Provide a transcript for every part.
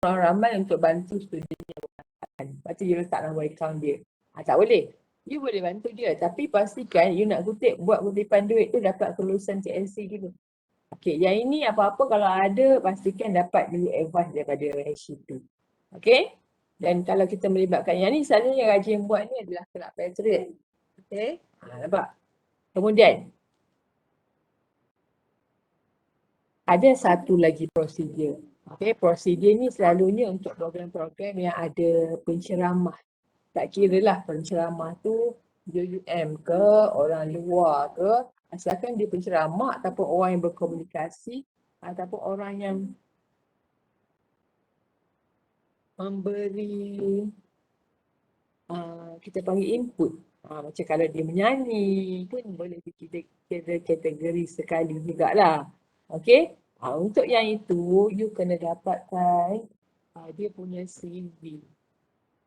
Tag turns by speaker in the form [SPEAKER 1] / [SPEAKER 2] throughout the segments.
[SPEAKER 1] orang ramai untuk bantu student yang berbahagian. Lepas tu you letak nombor account dia. Tak boleh. You boleh bantu dia tapi pastikan you nak buat kutipan duit tu dapat kelulusan TNC dulu. Okay, yang ini apa-apa kalau ada pastikan dapat dulu advice daripada HCP. Okay. Dan kalau kita melibatkan yang ni, selalunya rajin buat ni adalah kelab Patriot. Okay. Nampak? Kemudian, ada satu lagi prosedur. Okay, prosedur ni selalunya untuk program-program yang ada penceramah. Tak kira lah penceramah tu UUM ke, orang luar ke, asalkan dia penceramah ataupun orang yang berkomunikasi ataupun orang yang memberi kita panggil input. Macam kalau dia menyanyi pun boleh kita kategori sekali jugalah. Okay. Untuk yang itu, you kena dapatkan dia punya CV.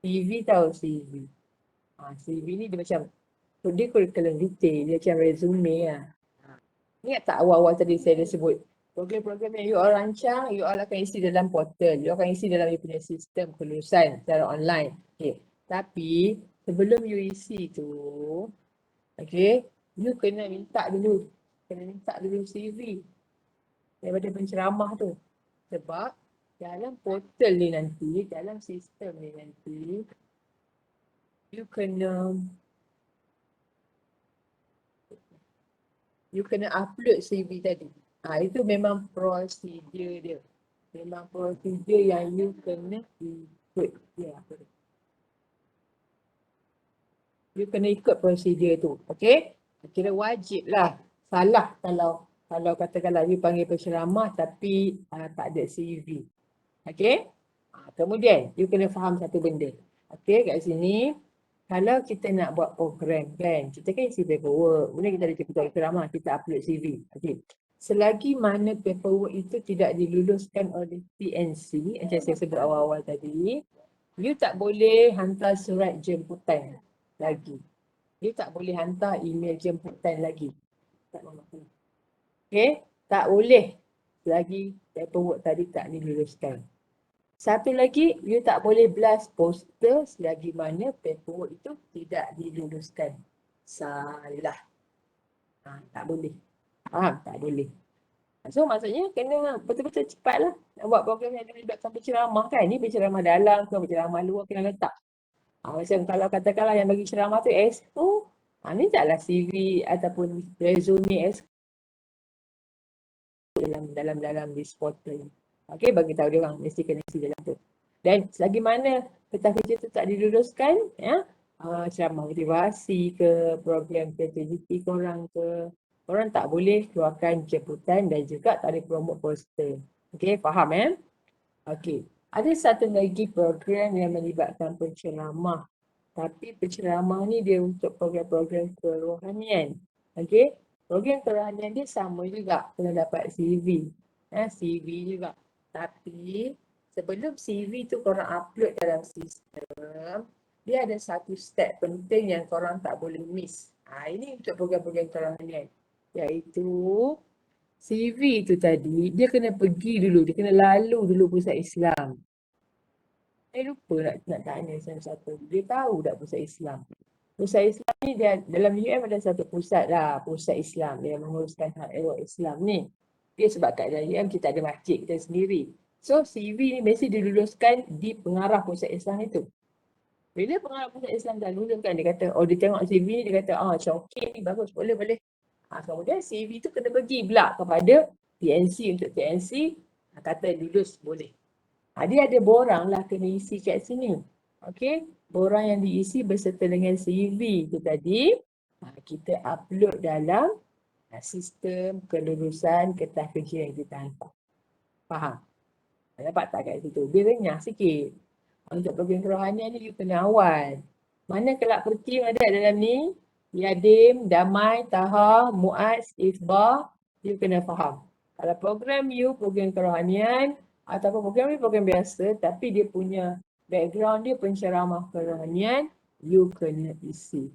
[SPEAKER 1] CV tahu CV. CV ni dia macam, dia curriculum detail, dia macam resume lah. Ingat tak awal-awal tadi saya dah sebut, program-program yang you all rancang, you all akan isi dalam portal, you akan isi dalam you punya sistem kelulusan secara online. Okay. Tapi, sebelum you isi tu, okay, you kena minta dulu CV daripada penceramah tu. Sebab dalam portal ni nanti, dalam sistem ni nanti, you kena upload CV tadi. Itu memang prosedur dia. Memang prosedur yang you kena ikut. You kena ikut prosedur tu. Okay? Kira wajib lah. Salah kalau katakanlah you panggil penceramah tapi tak ada CV. Okay? Kemudian, you kena faham satu benda. Okay, kat sini, kalau kita nak buat program kan, kita kan isi paperwork. Kemudian kita ada penceramah, kita upload CV. Okay. Selagi mana paperwork itu tidak diluluskan oleh TNC, macam saya sebut awal-awal tadi, you tak boleh hantar surat jemputan lagi. You tak boleh hantar email jemputan lagi. Okay, tak boleh selagi paperwork tadi tak diluluskan. Satu lagi, you tak boleh blast poster selagi mana paperwork itu tidak diluluskan. Salah. Tak boleh. Faham? Tak boleh. So maksudnya kena betul-betul cepat lah nak buat program yang melibatkan penceramah kan. Ni penceramah dalam ke penceramah luar kena letak. Macam kalau katakanlah yang bagi ceramah tu expo, ni taklah CV ataupun resume expo dalam this portal. Okay, bagi tahu dia orang mesti kena isi dalam tu. Dan selagi mana peta kerja tu tak diluluskan, ceramah motivasi ke, program kreativiti korang ke, korang tak boleh keluarkan jemputan dan juga tak boleh promote poster. Okay, faham Okay. Ada satu lagi program yang melibatkan penceramah. Tapi penceramah ni dia untuk program-program kerohanian. Okay. Program kerohanian dia sama juga. Kena dapat CV. CV juga. Tapi sebelum CV tu korang upload dalam sistem, dia ada satu step penting yang korang tak boleh miss. Ini untuk program-program kerohanian. Iaitu CV tu tadi, dia kena pergi dulu. Dia kena lalu dulu pusat Islam. Lupa nak tanya satu. Dia tahu tak pusat Islam? Pusat Islam ni dia, dalam UM ada satu pusat lah. Pusat Islam. Dia menguruskan hak ehwal Islam ni. Dia sebab kat dalam UM kita ada masjid kita sendiri. So CV ni mesti diluluskan di pengarah pusat Islam itu. Bila pengarah pusat Islam dah luluskan, dia kata, dia tengok CV ni, dia kata, macam okey ni, bagus, boleh. Kemudian CV tu kena pergi pula kepada TNC untuk TNC, kata lulus, boleh. Dia ada borang lah kena isi kat sini. Okey, borang yang diisi berserta dengan CV tu tadi, kita upload dalam sistem kelulusan kertas kerja yang kita hantar. Faham? Dapat tak kat situ? Dia renyah sikit. Untuk program kerohanian ni, you kena awal. Mana kelab pertim ada dalam ni? Yadim, Damai, Taha, Muaz, Ifbah, you kena faham. Kalau program you, program kerohanian, ataupun program ni program biasa, tapi dia punya background dia penceramah kerohanian, you kena isi.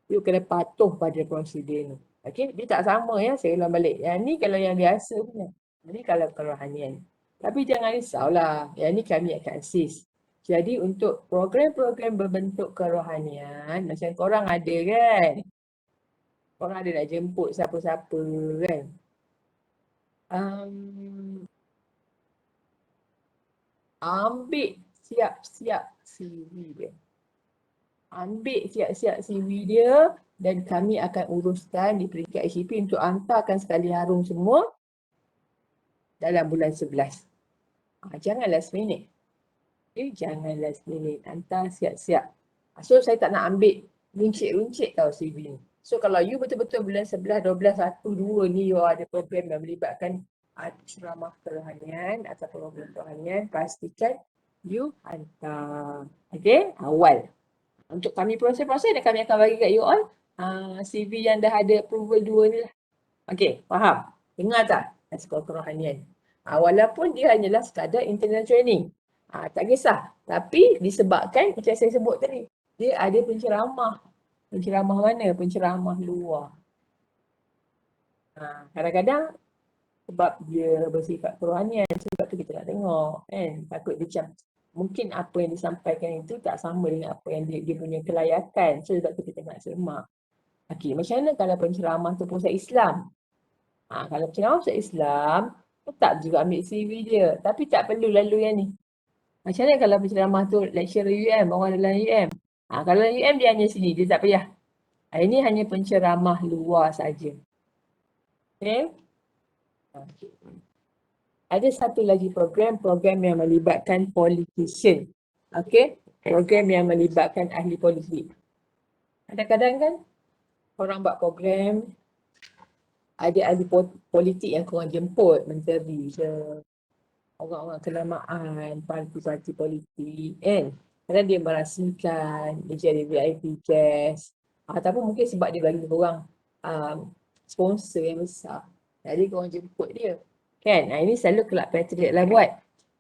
[SPEAKER 1] You kena patuh pada prosedur ni. Okay, dia tak sama saya ulang balik. Yang ni kalau yang biasa punya. Ini kalau kerohanian. Tapi jangan risaulah, yang ni kami akan assist. Jadi untuk program-program berbentuk kerohanian, macam korang ada kan? Korang ada nak jemput siapa-siapa kan? Um, ambil siap-siap CV dia. Ambil siap-siap CV dia dan kami akan uruskan di peringkat HCP untuk hantarkan sekali harum semua dalam bulan 11. Jangan last minute. Jangan last minute. Hantar siap-siap. So saya tak nak ambil runcit-runcit tau CV ni. So kalau you betul-betul bulan 11, 12, 1, 2 ni you ada program yang melibatkan ceramah kerohanian atau program kerohanian, pastikan you hantar. Okay, awal. Untuk kami proses-proses dan kami akan bagi kat you all CV yang dah ada approval 2 ni lah. Okay, faham? Dengar tak? Sekolah kerohanian. Walaupun dia hanyalah sekadar internal training. Tak kisah. Tapi disebabkan macam saya sebut tadi, dia ada penceramah. Penceramah mana? Penceramah luar. Kadang-kadang sebab dia bersifat kerohanian, sebab tu kita nak tengok kan. Takut dia macam mungkin apa yang disampaikan itu tak sama dengan apa yang dia punya kelayakan. So sebab tu kita nak semak. Okey, macam mana kalau penceramah tu pusat Islam? Kalau penceramah pusat Islam, tetap juga ambil CV dia. Tapi tak perlu lalu yang ni. Macam mana kalau penceramah tu lecturer UM, orang dalam UM? Kalau UM dia hanya sini, dia tak payah. Ini hanya penceramah luar saja. Okay? Ada satu lagi program yang melibatkan politician. Okay? Program yang melibatkan ahli politik. Kadang-kadang kan, orang buat program, ada ahli politik yang korang jemput, menteri ke, orang-orang kenamaan, parti-parti politik kan. Kadang dia merasmikan, dia jadi VIP guest. Ataupun mungkin sebab dia bagi korang sponsor yang besar. Jadi korang jemput dia. Kan? Ini selalu Kelab Patriot lah buat.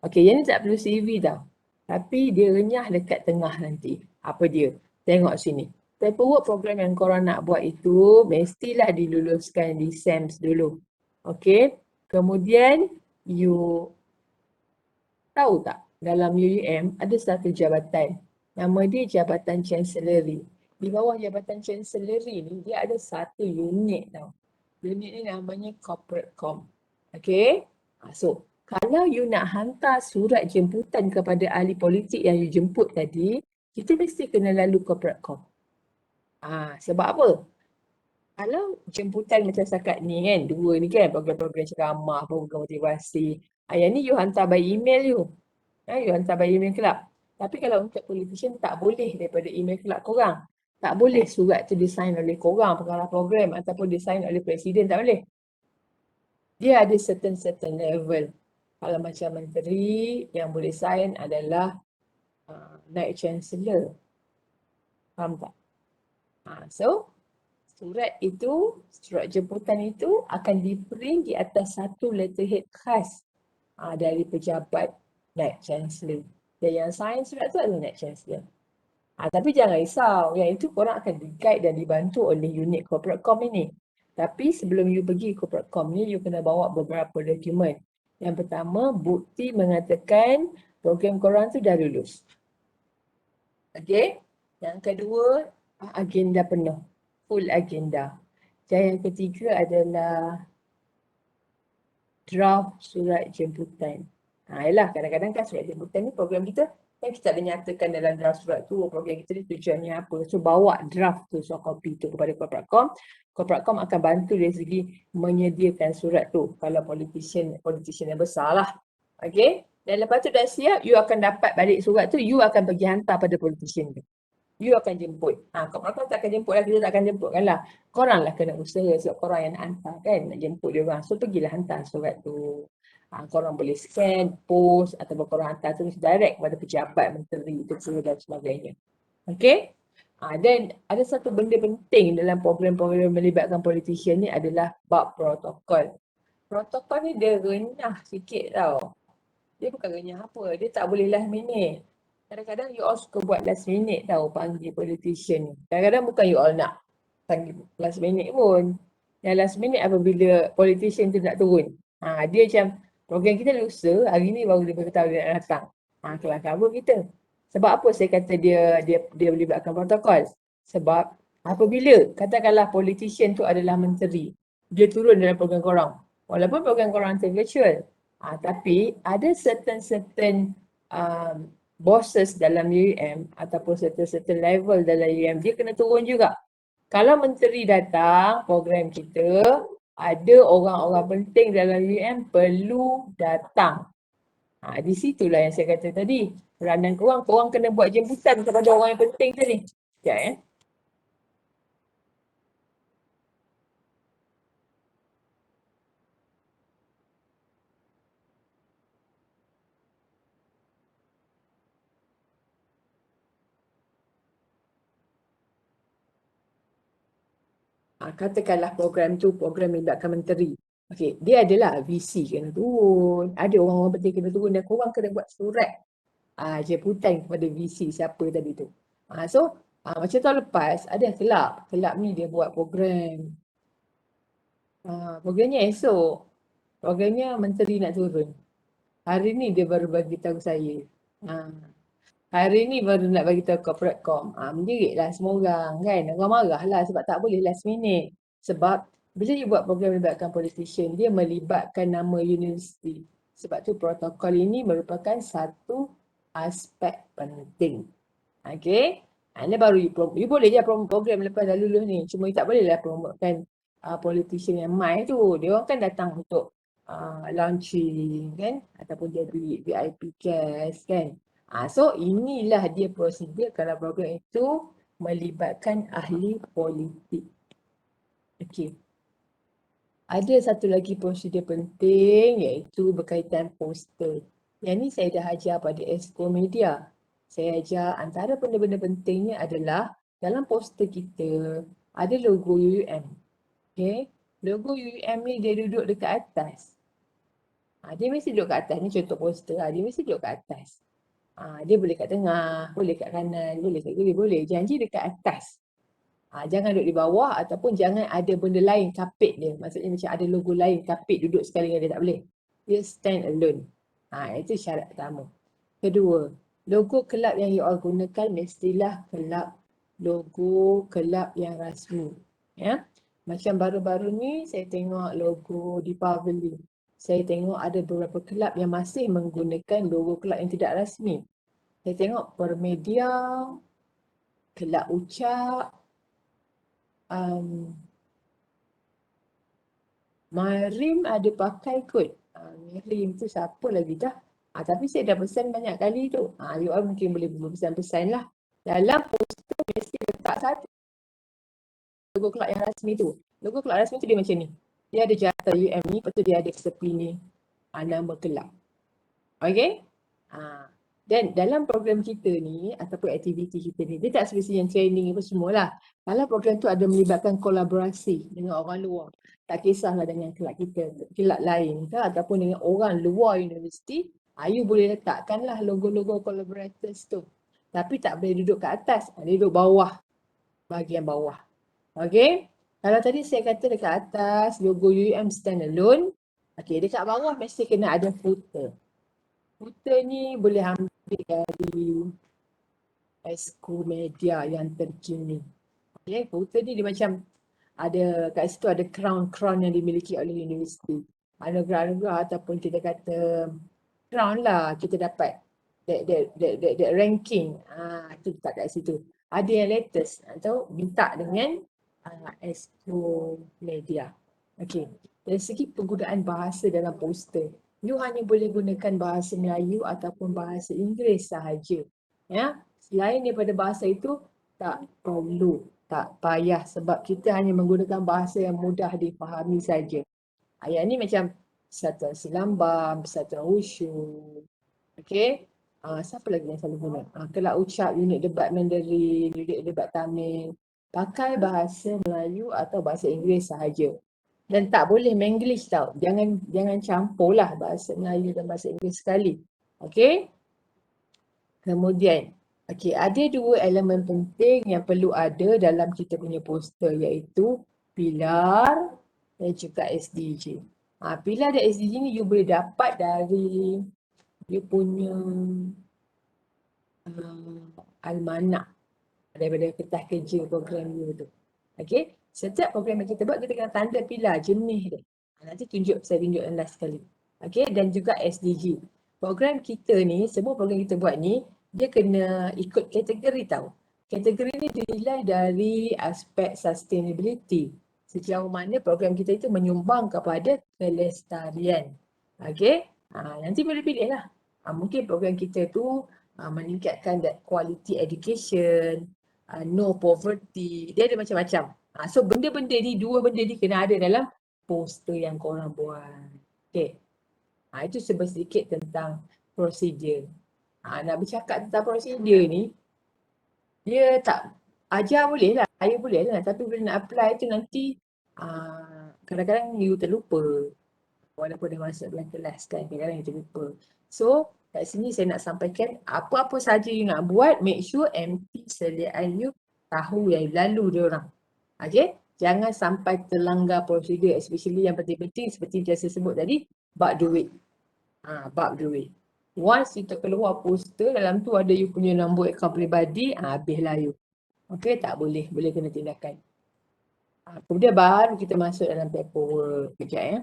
[SPEAKER 1] Okey, yang ni tak perlu CV tau. Tapi dia renyah dekat tengah nanti. Apa dia? Tengok sini. Paperwork program yang korang nak buat itu mestilah diluluskan di SAMS dulu. Okey. Kemudian you tahu tak, dalam UUM ada satu jabatan. Nama dia Jabatan Chancellery. Di bawah Jabatan Chancellery ni, dia ada satu unit tau. Unit ni namanya Corporate Com. Okay? So, kalau you nak hantar surat jemputan kepada ahli politik yang you jemput tadi, kita mesti kena lalu Corporate Com. Sebab apa? Kalau jemputan macam setakat ni kan, 2 ni kan, program-program ceramah, program motivasi. Yang ni you hantar by email you. You hantar by email kelab. Tapi kalau untuk politician tak boleh daripada email kelab korang. Tak boleh surat tu disign oleh korang, pengarah program ataupun disign oleh presiden, tak boleh. Dia ada certain level. Kalau macam menteri yang boleh sign adalah Naib Chancellor. Faham tak? So, surat jemputan itu akan diprint di atas satu letterhead khas dari pejabat Naib Chancellor. Dan yang sign surat tu adalah Naib Chancellor. Tapi jangan risau, yang itu korang akan di-guide dan dibantu oleh unit corporate com ini. Tapi sebelum you pergi corporate com ni, you kena bawa beberapa dokumen. Yang pertama, bukti mengatakan program korang tu dah lulus. Okay. Yang kedua, agenda penuh. Full agenda. Dan yang ketiga adalah draft surat jemputan. Yalah, kadang-kadang kan surat jemputan ni program kita kan kita ada nyatakan dalam draft surat tu program kita ni tujuannya apa. So bawa draft tu, so copy tu kepada Corporate Com. Corporate Com akan bantu dari segi menyediakan surat tu kalau politician yang besar lah. Okay. Dan lepas tu dah siap, you akan dapat balik surat tu, you akan pergi hantar pada politician tu. You akan jemput. Corporate Com tak akan jemput lah, kita tak akan jemput kan lah. Korang lah kena usaha sebab korang yang nak hantar kan, nak jemput dia orang. So pergilah hantar surat tu. Korang boleh scan, post ataupun korang hantar terus direct kepada pejabat, menteri, ketua dan sebagainya. Okay? Dan ada satu benda penting dalam program-program melibatkan politician ni adalah bab protokol. Protokol ni dia renyah sikit tau. Dia bukan renyah apa, dia tak boleh last minute. Kadang-kadang you all suka buat last minute tau panggil politician ni. Kadang-kadang bukan you all nak panggil last minute pun. Yang last minute apabila politician tu nak turun. Dia macam Program kita lusa, hari ni baru dia beritahu dia nak datang. Kelas cover kita. Sebab apa saya kata dia melibatkan protokol? Sebab apabila katakanlah politician tu adalah menteri, dia turun dalam program korang. Walaupun program korang tu virtual. Tapi ada certain bosses dalam UUM ataupun certain level dalam UUM, dia kena turun juga. Kalau menteri datang program kita, ada orang-orang penting dalam UM perlu datang. Di situlah yang saya kata tadi. Peranan korang kena buat jemputan kepada orang yang penting tadi. Sekejap Katakanlah program tu program melibatkan menteri. Okey, dia adalah VC kena turun. Ada orang-orang penting kena turun dan korang kena buat surat jemputan kepada VC siapa tadi tu. Macam tahun lepas ada yang kelab ni dia buat program. Programnya esok. Programnya menteri nak turun. Hari ni dia baru bagi tahu saya. Hari ni baru nak bagi tahu corporate com. Menjeritlah semua orang kan. Orang marah lah sebab tak boleh last minute. Sebab bila dia buat program melibatkan politician, dia melibatkan nama universiti. Sebab tu protokol ini merupakan satu aspek penting. Okay. Ini baru you boleh je program lepas dah lulus ni. Cuma you tak boleh lah promotekan politician yang mai tu. Dia orang kan datang untuk launching kan. Ataupun jadi VIP guest kan. So inilah dia prosedur kalau program itu melibatkan ahli politik. Okey. Ada satu lagi prosedur penting iaitu berkaitan poster. Yang ni saya dah ajar pada Exco Media. Saya ajar antara benda-benda pentingnya adalah dalam poster kita ada logo UUM. Okay. Logo UUM ni dia duduk dekat atas. Dia mesti duduk kat atas. Ni contoh poster. Dia mesti duduk kat atas. Dia boleh kat tengah, boleh kat kanan, boleh kat kiri, boleh. Janji dekat atas. Jangan duduk di bawah ataupun jangan ada benda lain kapit dia. Maksudnya macam ada logo lain kapit duduk sekali dengan dia, tak boleh. Dia stand alone. Itu syarat pertama. Kedua, logo kelab yang you all gunakan mestilah logo kelab yang rasmi. Ya. Macam baru-baru ni saya tengok logo Deepavali. Saya tengok ada beberapa kelab yang masih menggunakan logo kelab yang tidak rasmi. Saya tengok Permedia, Kelab Ucak, Marim ada pakai kot. Marim tu siapa lagi dah. Tapi saya dah pesan banyak kali tu. You all mungkin boleh pesan-pesan lah. Dalam poster mesti letak satu logo kelab yang rasmi tu. Logo kelab rasmi tu dia macam ni. Dia ada jata UM ni, lepas tu dia ada tepi ni. Nama kelab. Okay? Dan dalam program kita ni ataupun aktiviti kita ni, dia tak semestinya training apa semualah. Kalau program tu ada melibatkan kolaborasi dengan orang luar, tak kisahlah dengan kelab kita, kelab lain ke ataupun dengan orang luar universiti, you boleh letakkanlah logo-logo collaborators tu. Tapi tak boleh duduk kat atas, dia duduk bawah, bahagian bawah. Okay? Kalau tadi saya kata dekat atas, logo UUM standalone, dekat bawah mesti kena ada footer. Footer ni boleh ambil dari Exco Media yang terkini. Footer ni dia macam ada kat situ ada crown-crown yang dimiliki oleh universiti. Anugerah-anugerah ataupun kita kata crown lah kita dapat. That ranking. Itu letak kat situ. Ada yang latest atau minta dengan Exco Media. Okay. Dari segi penggunaan bahasa dalam poster, you hanya boleh gunakan bahasa Melayu ataupun bahasa Inggeris sahaja. Ya, selain daripada bahasa itu tak perlu, tak payah sebab kita hanya menggunakan bahasa yang mudah difahami saja. Ayat ni macam Persatuan Silambam, Persatuan Wushu. Okey. Siapa lagi yang selalu guna? Kelab Ucap, unit debat Mandarin, unit debat Tamil. Pakai bahasa Melayu atau bahasa Inggeris sahaja. Dan tak boleh Manglish tau. Jangan campurlah bahasa Melayu dan bahasa Inggeris sekali. Okey. Kemudian, ada dua elemen penting yang perlu ada dalam kita punya poster iaitu pilar dan juga SDG. Pilar dan SDG ni you boleh dapat dari you punya almanak daripada kertas kerja program you tu. Okey, setiap program yang kita buat kita kena tanda pilar jenis dia. Nanti saya tunjuk last sekali. Okey, dan juga SDG. Program kita ni, semua program kita buat ni, dia kena ikut kategori tau. Kategori ni dinilai dari aspek sustainability. Sejauh mana program kita itu menyumbang kepada kelestarian. Okey, nanti boleh pilih lah. Mungkin program kita tu meningkatkan that quality education, no poverty, dia ada macam-macam. So benda-benda ni, dua benda ni kena ada dalam poster yang korang buat. Okay. Itu sedikit tentang prosedur. Nak bercakap tentang prosedur ni, dia tak ajar boleh lah, saya boleh lah. Tapi bila nak apply tu nanti kadang-kadang you terlupa. Walaupun dah masuk dalam kelas kan, kadang-kadang you terlupa. So, kat sini saya nak sampaikan apa-apa saja you nak buat, make sure MT sediaan you tahu yang lalu dia orang. Okay? Jangan sampai terlanggar prosedur, especially yang penting-penting seperti yang saya sebut tadi, bab duit. Bab duit. Once you terkeluar poster, dalam tu ada you punya nombor akaun peribadi, habislah you. Okay, tak boleh. Boleh kena tindakan. Kemudian baru kita masuk dalam paperwork. Sekejap ya.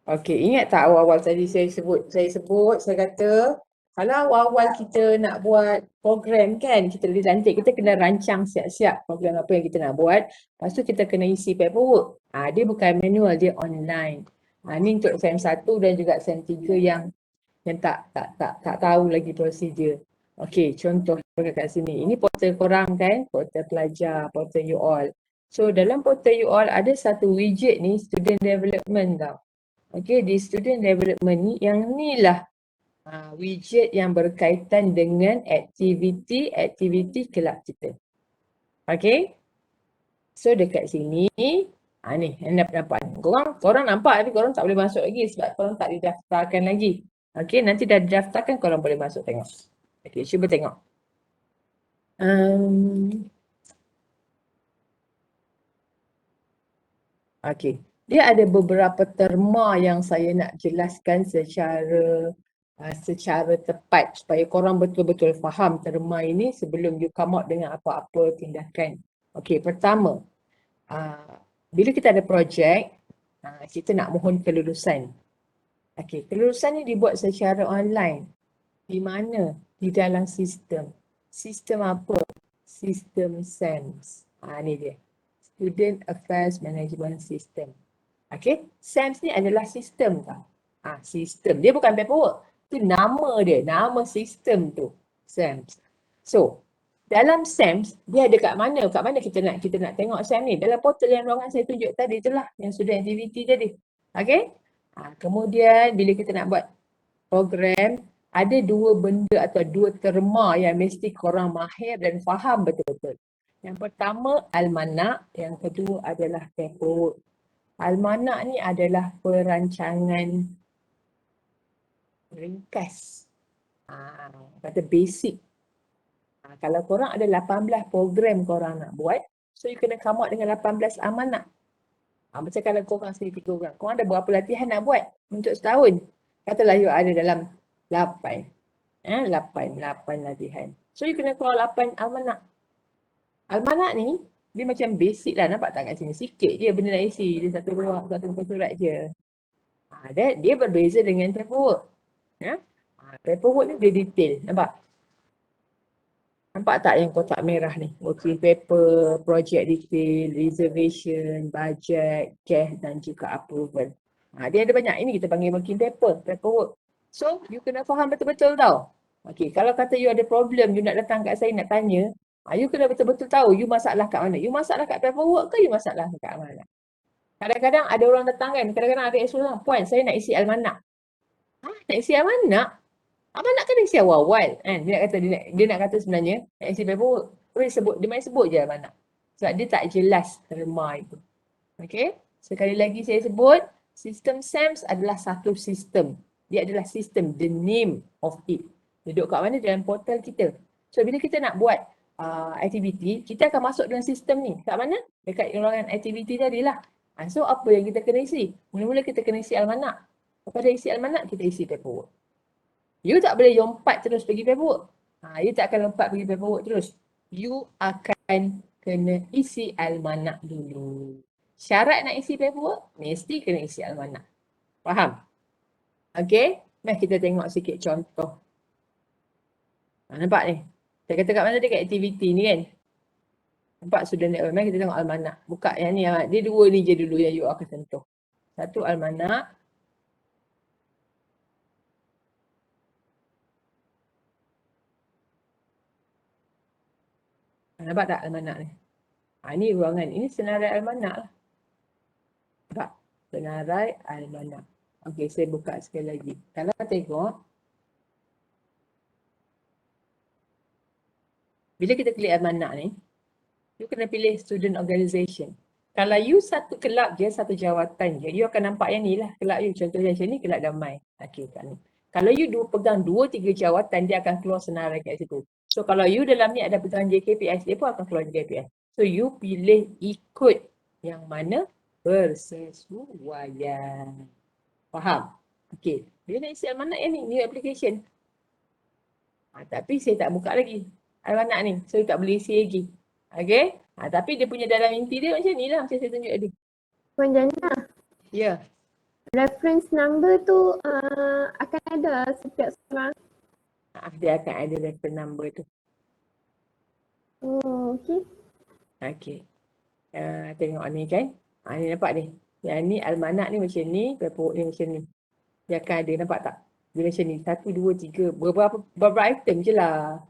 [SPEAKER 1] Okey, ingat tak awal-awal tadi saya kata kalau awal-awal kita nak buat program kan, kita lebih cantik, kita kena rancang siap-siap program apa yang kita nak buat. Lepas tu kita kena isi paperwork. Dia bukan manual, dia online. Ni untuk SEM 1 dan juga SEM 3 yang tak tahu lagi prosedur. Okey, contoh kat sini. Ini portal korang kan, portal pelajar, portal you all. So dalam portal you all ada satu widget ni, student development tau. Okay, di student development ni, yang ni lah widget yang berkaitan dengan aktiviti kelab kita. Okay, so dekat sini, ni anda dapat. Korang nampak tapi korang tak boleh masuk lagi sebab korang tak didaftarkan lagi. Okay, nanti dah didaftarkan korang boleh masuk tengok. Okay, cuba tengok. Okay, dia ada beberapa terma yang saya nak jelaskan secara tepat supaya korang betul-betul faham terma ini sebelum you come out dengan apa-apa tindakan. Okey, pertama, bila kita ada projek, kita nak mohon kelulusan. Okey, kelulusan ni dibuat secara online. Di mana? Di dalam sistem. Sistem apa? Sistem SAMS. Ni dia. Student Affairs Management System. Okay, SAMS ni adalah sistem tau. Sistem. Dia bukan paperwork. Itu nama dia, nama sistem tu. SAMS. So, dalam SAMS, dia ada kat mana? Kat mana kita nak tengok SAMS ni? Dalam portal yang ruangan saya tunjuk tadi itulah, yang student activity tadi. Okay? Kemudian, bila kita nak buat program, ada dua benda atau dua terma yang mesti korang mahir dan faham betul-betul. Yang pertama, almanak. Yang kedua adalah paperwork. Almanak ni adalah perancangan ringkas. Kata basic. Kalau korang ada 18 program korang nak buat, So you kena come out dengan 18 amanah. Macam kalau korang sini 3 orang, korang ada berapa latihan nak buat untuk setahun? Katalah you ada dalam 8. 8 latihan. So you kena keluar 8 amanah. Almanak ni, dia macam basic lah. Nampak tak kat sini? Sikit je benda nak isi. Dia satu ruang, satu muka surat je. Dia berbeza dengan paperwork. Paperwork ni dia detail. Nampak? Nampak tak yang kotak merah ni? Working paper, project detail, reservation, budget, cash dan juga approval. Dia ada banyak. Ini kita panggil working paper, paperwork. So, you kena faham betul-betul tau. Okay, kalau kata you ada problem, you nak datang kat saya nak tanya, you kena betul-betul tahu you masalah kat mana. You masalah kat paperwork ke you masalah kat mana? Kadang-kadang ada orang datang kan, kadang-kadang ada extra, puan saya nak isi almanak. Nak isi almanak? Almanak kan isi awal-awal kan. Dia nak kata sebenarnya nak isi paperwork. Dia main sebut je almanak. Sebab dia tak jelas terma itu. Okay. Sekali lagi saya sebut, sistem SAMS adalah satu sistem. Dia adalah sistem, the name of it. Duduk kat mana? Dalam portal kita. So bila kita nak buat aktiviti, kita akan masuk dalam sistem ni. Kat mana? Dekat ruangan aktiviti tadi lah. So apa yang kita kena isi? Mula-mula kita kena isi almanak. Lepas dah isi almanak, kita isi paperwork. You tak boleh lompat terus pergi paperwork. You tak akan lompat pergi paperwork terus. You akan kena isi almanak dulu. Syarat nak isi paperwork, mesti kena isi almanak. Faham? Okay? Mari kita tengok sikit contoh. Nampak ni? Saya kata kat mana dia kat aktiviti ni kan? Nampak sudah nak. Mari kita tengok almanak. Buka yang ni. Dia dua ni je dulu yang you akan sentuh. Satu almanak. Nampak tak almanak ni? Ini ruangan. Ini senarai almanak lah. Nampak? Senarai almanak. Okey, saya buka sekali lagi. Kalau tengok, bila kita klik almanak ni, you kena pilih student organisation. Kalau you satu kelab je, satu jawatan je, you akan nampak yang ni lah. Kelab you, contohnya macam ni, kelab damai. Okey, kat ni. Kalau you pegang 2-3 jawatan, dia akan keluar senarai kat situ. So kalau you dalam ni ada pegang JKPS, dia pun akan keluar JKPS. So you pilih ikut yang mana bersesuaian. Faham? Okey. Dia nak isi almanak yang ni, new application. Tapi saya tak buka lagi almanak ni. So you tak boleh isi lagi. Okey? Tapi dia punya dalam inti dia macam ni lah. Macam saya tunjuk tadi.
[SPEAKER 2] Puan Jana.
[SPEAKER 1] Ya.
[SPEAKER 2] Reference number tu akan ada setiap seorang.
[SPEAKER 1] Dia akan ada reference number tu.
[SPEAKER 2] Oh, okey.
[SPEAKER 1] Okey. Tengok ni kan. Ni nampak ni. Yang ni almanak ni macam ni. Paperwork ni macam ni. Dia akan ada. Nampak tak? Dia macam ni. 1, 2, 3. Beberapa item je lah.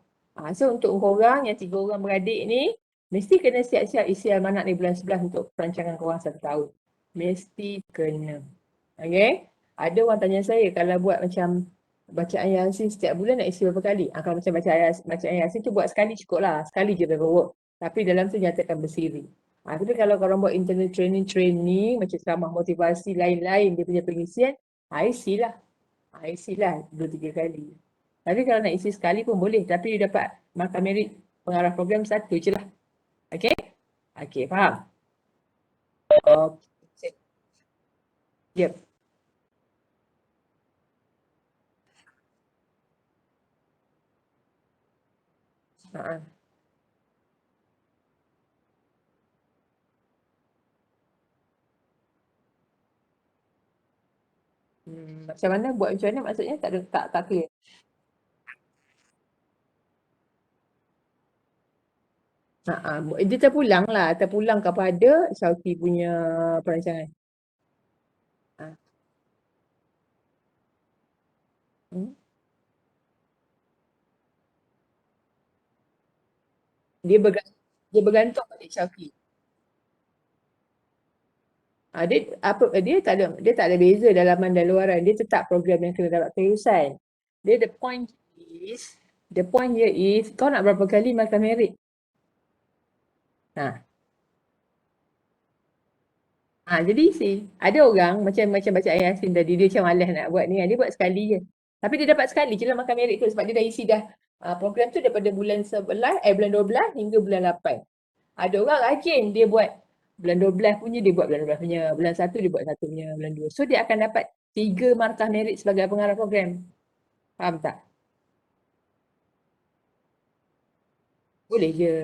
[SPEAKER 1] So untuk korang yang 3 orang beradik ni. Mesti kena siap-siap isi almanak ni bulan 11 untuk perancangan korang 1 tahun. Mesti kena. Okay? Ada orang tanya saya kalau buat macam bacaan Yasin setiap bulan nak isi berapa kali? Kalau macam bacaan Yasin tu buat sekali cukup lah. Sekali je paperwork. Tapi dalam tu nyatakan bersiri. Tapi kalau korang buat internal training macam ceramah motivasi lain-lain dia punya pengisian, isi lah. Isi lah 2-3 kali. Tapi kalau nak isi sekali pun boleh. Tapi you dapat markah merit pengarah program 1 je lah. Okay? Okay, faham? Okay. Yep. Macam mana? Buat macam mana maksudnya? Tak clear. Dia terpulang lah. Terpulang kepada Syauti punya perancangan. Dia bergantung pada Syauti. Dia tak ada beza dalaman dan luaran. Dia tetap program yang kena dapat kelulusan. The point here is kau nak berapa kali markah merit? Jadi ada orang macam baca ayat Yasin tadi, dia macam malas nak buat ni, dia buat sekali je. Tapi dia dapat sekali je lah markah merit tu sebab dia dah isi dah program tu daripada bulan 12 hingga bulan 8. Ada orang rajin dia buat bulan 12 punya dia buat bulan 12 punya, bulan 1 dia buat 1 punya, bulan 2. So dia akan dapat 3 markah merit sebagai pengarah program. Faham tak? Boleh je.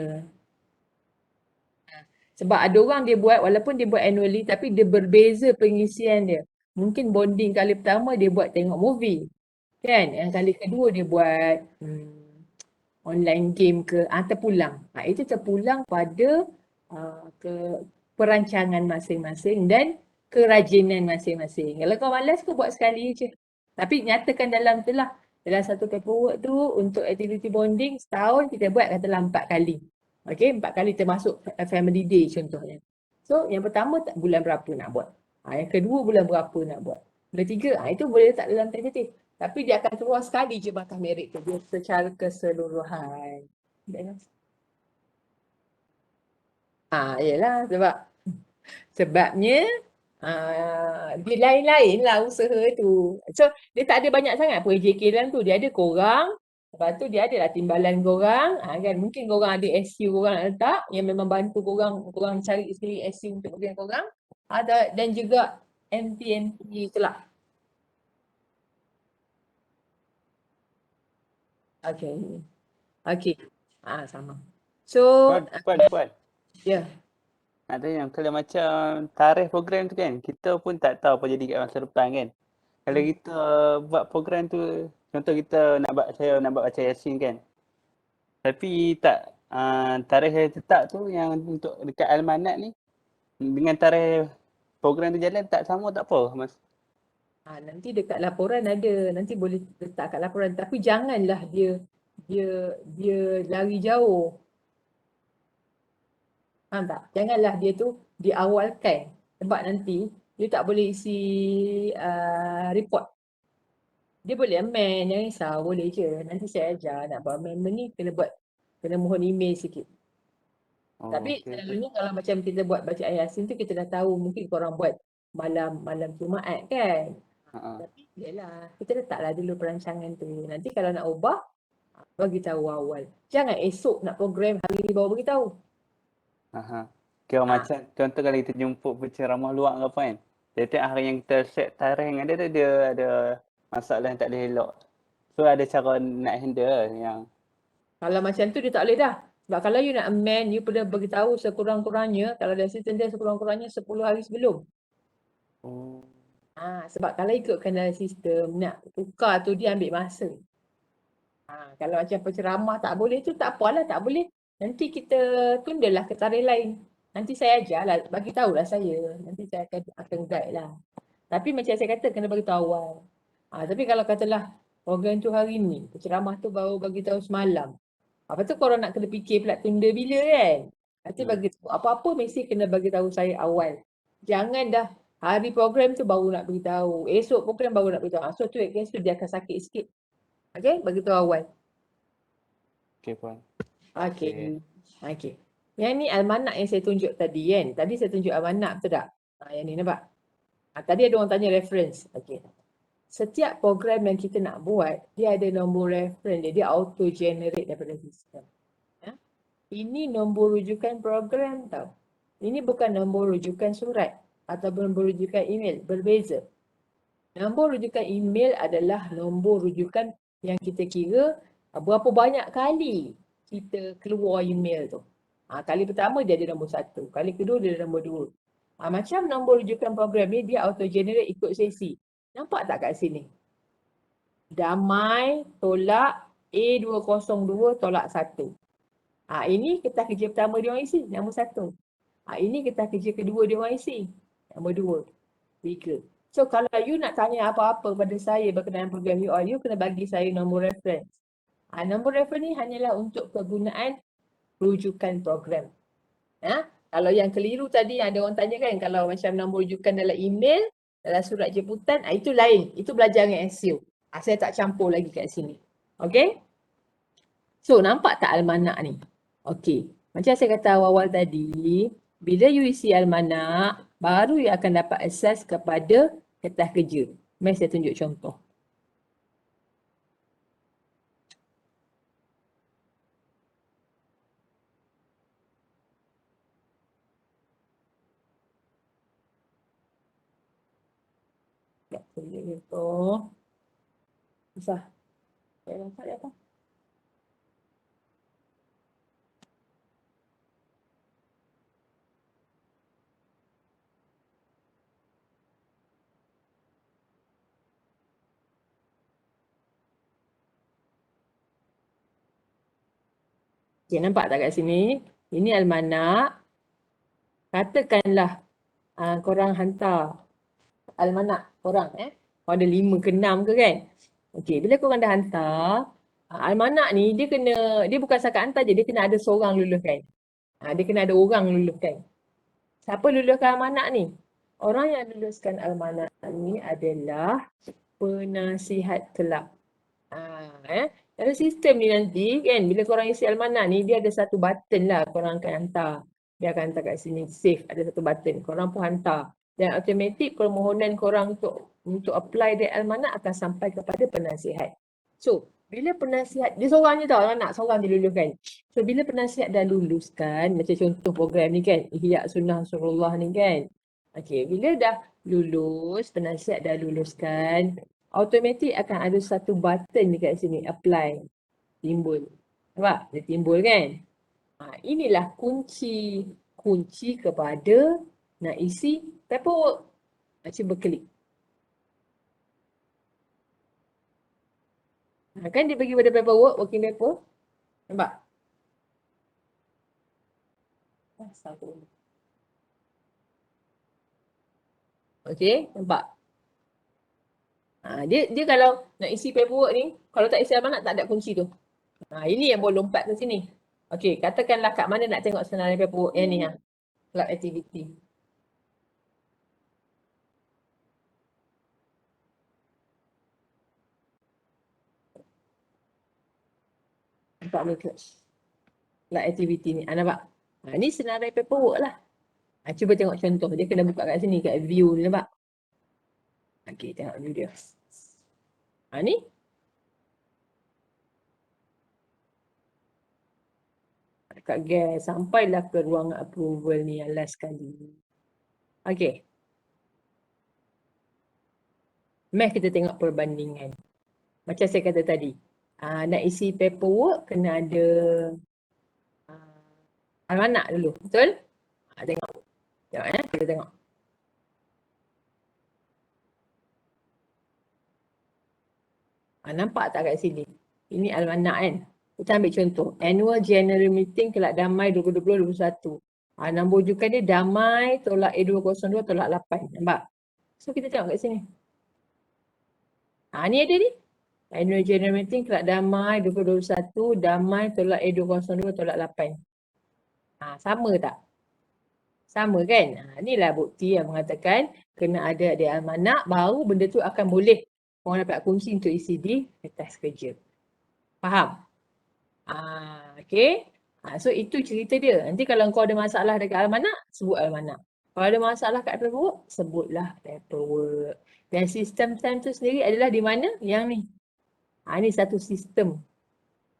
[SPEAKER 1] Sebab ada orang dia buat walaupun dia buat annually tapi dia berbeza pengisian dia. Mungkin bonding kali pertama dia buat tengok movie. Kan? Yang kali kedua dia buat online game ke terpulang. Itu terpulang pada ke perancangan masing-masing dan kerajinan masing-masing. Kalau kau malas kau buat sekali je. Tapi nyatakan dalam tu lah. Dalam satu paperwork tu untuk activity bonding setahun kita buat katalah 4 kali. Okay, 4 kali termasuk family day contohnya. So yang pertama tak bulan berapa nak buat. Yang kedua bulan berapa nak buat. Bulan tiga, itu boleh letak dalam tentatif. Tapi dia akan keluar sekali je markah merit tu. Dia secara keseluruhan. Yelah sebabnya dia lain-lain lah usaha tu. So dia tak ada banyak sangat pun AJK dalam tu. Dia ada korang, lepas tu dia ada lah timbalan korang. Kan mungkin korang ada SU korang nak letak yang memang bantu korang cari sendiri SU untuk bagian korang. Dan juga MT tu lah. Okay. Sama. So,
[SPEAKER 3] Puan.
[SPEAKER 1] ya.
[SPEAKER 3] Ada yang kalau macam tarikh program tu kan, kita pun tak tahu apa jadi kat masa depan kan. Kalau kita buat program tu, contoh kita saya nak buat baca Yasin kan. Tapi tak tarikh yang tetap tu yang untuk dekat almanat ni dengan tarikh program tu jalan tak sama tak apa mas.
[SPEAKER 1] Nanti dekat laporan ada, nanti boleh letak kat laporan tapi janganlah dia lari jauh. Faham tak? Janganlah dia tu diawalkan sebab nanti dia tak boleh isi report. Dia boleh amend, jangan risau, boleh je. Nanti saya ajar nak buat amendment ni kena mohon email sikit. Tapi selalunya kalau macam kita buat baca ayat Yasin tu kita dah tahu mungkin korang buat malam Jumaat kan. Tapi yalah, kita letaklah dulu perancangan tu. Nanti kalau nak ubah, bagi tahu awal. Jangan esok nak program hari ni baru bagi tahu.
[SPEAKER 3] Kira macam contoh kalau kita jemput penceramah luar ke apa kan. Setiap hari yang kita set tarikh yang ada tu dia ada masalah yang tak boleh elok. So ada cara nak handle yang
[SPEAKER 1] kalau macam tu dia tak boleh dah. Sebab kalau you nak amend, you perlu bagi tahu sekurang-kurangnya kalau ada assistant dia sekurang-kurangnya 10 hari sebelum. Sebab kalau ikutkan dalam sistem nak tukar tu dia ambil masa. Kalau macam penceramah tak boleh tu tak apalah, tak boleh. Nanti kita tundalah ke tarikh lain. Nanti saya ajarlah, bagi tahulah saya. Nanti saya akan guide lah. Tapi macam saya kata kena bagi tahu awal. Tapi kalau katalah program tu hari ni, penceramah tu baru bagi tahu semalam. Apa tu korang nak kena fikir pula tunda bila kan? Nanti bagi tahu apa-apa mesti kena bagi tahu saya awal. Jangan dah hari program tu baru nak beritahu. Esok program baru nak beritahu. So tu against tu dia akan sakit sikit. Okay, bagi tahu awal.
[SPEAKER 3] Okay puan.
[SPEAKER 1] Okay. Yang ni almanak yang saya tunjuk tadi kan. Tadi saya tunjuk almanak betul tak? Yang ni nampak? Tadi ada orang tanya reference. Okay. Setiap program yang kita nak buat, dia ada nombor reference dia auto generate daripada sistem. Ini nombor rujukan program tau. Ini bukan nombor rujukan surat ataupun nombor rujukan email, berbeza. Nombor rujukan email adalah nombor rujukan yang kita kira berapa banyak kali kita keluar email tu. Kali pertama dia ada nombor 1, kali kedua dia ada nombor 2. Macam nombor rujukan program ni dia auto generate ikut sesi. Nampak tak kat sini? Damai tolak A202 tolak 1. Ini kertas kerja pertama dia orang isi, nombor 1. Ini kertas kerja kedua dia orang isi, nombor 2, 3. So kalau you nak tanya apa-apa pada saya berkenaan program you kena bagi saya nombor reference. Nombor reference ni hanyalah untuk kegunaan rujukan program. Kalau yang keliru tadi ada orang tanya kan, kalau macam nombor rujukan dalam email, dalam surat jemputan, itu lain. Itu belajar dengan SU. Saya tak campur lagi kat sini. Okay? So nampak tak almanak ni? Okay. Macam saya kata awal-awal tadi, bila you isi almanak, baru you akan dapat akses kepada kertas kerja. Mari saya tunjuk contoh. Contoh. Susah. Saya nampak dia apa? Okay, nampak tak kat sini? Ini almanak. Katakanlah korang hantar almanak korang Kalau ada 5 ke 6 ke kan. Okey, bila korang dah hantar, almanak ni dia bukan setakat hantar je, dia kena ada seorang luluskan. Dia kena ada orang luluskan. Siapa luluskan almanak ni? Orang yang luluskan almanak ni adalah penasihat kelab. Dalam sistem ni nanti kan, bila korang isi almanak ni, dia ada satu button lah korang akan hantar. Dia akan hantar kat sini, save, ada satu button. Korang pun hantar. Dan automatik permohonan korang untuk apply dia almanak akan sampai kepada penasihat. So, bila penasihat, dia seorang je tau, anak seorang dia luluskan. So, bila penasihat dah luluskan, macam contoh program ni kan, Ihya Sunnah Surullah ni kan. Okay, bila dah lulus, penasihat dah luluskan, automatik akan ada satu button dekat sini, apply, timbul. Nampak? Dia timbul kan? Inilah kunci kepada nak isi paperwork. Cuba klik. Kan dia bagi pada paperwork, working paper. Nampak? Okay, nampak? Dia kalau nak isi paperwork ni, kalau tak isi amanat tak ada kunci tu. Ini yang boleh lompat ke sini. Okey, katakanlah kat mana nak tengok senarai paperwork yang ni club activity. Nampak ni club activity ni. Nampak? Ni senarai paperwork lah. Cuba tengok contoh. Dia kena buka kat sini, kat view ni, nampak? Okey, tengok view dia. Ni. Dekat gas, sampailah ke ruang approval ni yang last kali. Okey. Mari kita tengok perbandingan. Macam saya kata tadi. Nak isi paperwork, kena ada almanak dulu. Betul? Tengok. Tengok kita tengok. Nampak tak kat sini? Ini almanak kan? Kita ambil contoh. Annual General Meeting Kelab Damai 2020-2021. Nombor rujukan dia Damai tolak A202 tolak 8. Nampak? So kita tengok kat sini. Ni ada ni. Annual General Meeting Kelab Damai 2021 Damai tolak A202 tolak 8. Sama tak? Sama kan? Inilah bukti yang mengatakan kena ada almanak baru benda tu akan boleh orang dapat kunci untuk isi di kertas kerja. Faham? Okay. So itu cerita dia. Nanti kalau kau ada masalah dekat almanak, sebut almanak. Kalau ada masalah kat paperwork, sebutlah paperwork. Dan sistem SAM tu sendiri adalah di mana? Yang ni. Ni satu sistem.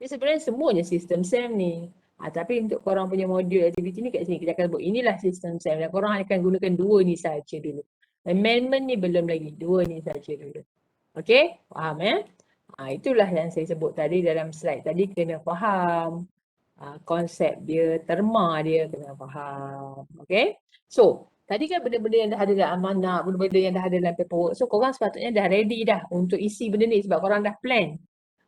[SPEAKER 1] Jadi sebenarnya semuanya sistem SAM ni. Tapi untuk korang punya modul aktiviti ni kat sini kita akan sebut inilah sistem SAM. Dan korang akan gunakan dua ni saja dulu. Amendment ni belum lagi. Dua ni saja dulu. Okay? Faham itulah yang saya sebut tadi dalam slide tadi, kena faham konsep dia, terma dia kena faham. Okay? So, tadi kan benda-benda yang dah ada dalam amanah, benda-benda yang dah ada dalam paperwork. So, korang sepatutnya dah ready dah untuk isi benda ni sebab korang dah plan.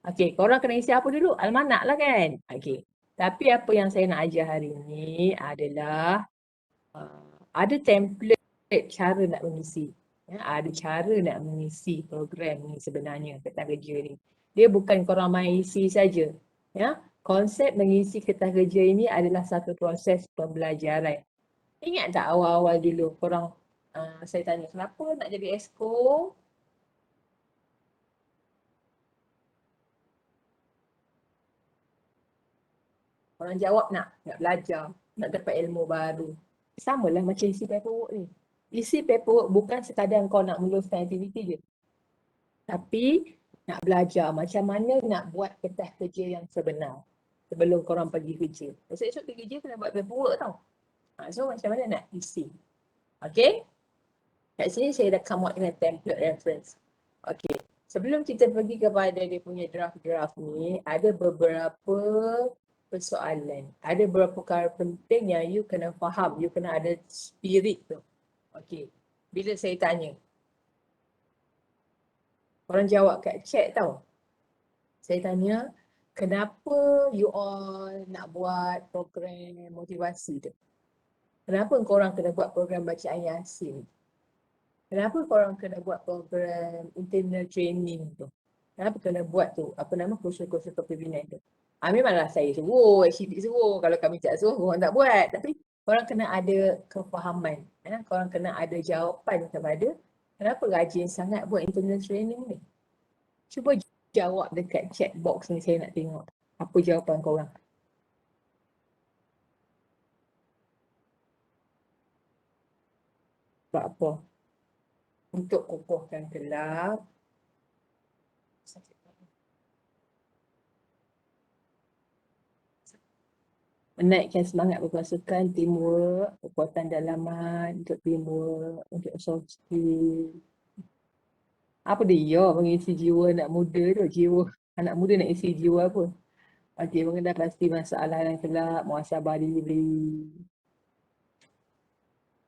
[SPEAKER 1] Okay, korang kena isi apa dulu? Almanak lah kan? Okay. Tapi apa yang saya nak ajar hari ni adalah ada template cara nak mengisi. Ada cara nak mengisi program ni sebenarnya, kertas kerja ni. Dia bukan korang main isi saja. Konsep mengisi kertas kerja ini adalah satu proses pembelajaran. Ingat tak awal-awal dulu korang, saya tanya, kenapa nak jadi exco? Orang jawab nak belajar, nak dapat ilmu baru. Sama lah macam isi paperwork ni. Isi paperwork bukan sekadar kau nak meluluskan aktiviti je. Tapi nak belajar macam mana nak buat kertas kerja yang sebenar sebelum korang pergi kerja. Esok-esok pergi kerja kena buat paperwork tau. So macam mana nak isi. Okay? Kat sini saya dah come out dengan template reference. Okey. Sebelum kita pergi kepada dia punya draft-draft ni, ada beberapa persoalan. Ada beberapa perkara penting yang you kena faham. You kena ada spirit tu. Okey. Bila saya tanya, korang jawab kat chat tau. Saya tanya, kenapa you all nak buat program motivasi tu? Kenapa korang kena buat program bacaan Yasin? Kenapa korang kena buat program internal training tu? Kenapa kena buat tu? Apa nama kursus-kursus kepimpinan tu? Memanglah saya suruh, aktiviti suruh. Kalau kami tak suruh, korang tak buat. Tapi korang kena ada kefahaman. Korang kena ada jawapan kepada kenapa rajin sangat buat internal training ni. Cuba jawab dekat chat box ni, saya nak tengok. Apa jawapan korang? Sebab apa? Untuk kokohkan kelab. Menaikkan semangat berpasukan, teamwork, kekuatan dalaman untuk teamwork, untuk soft skill. Apa dia mengisi jiwa anak muda tu? Jiwa anak muda nak isi jiwa apa? Okey, mengenal pasti masalah dan kelak, muhasabah diri.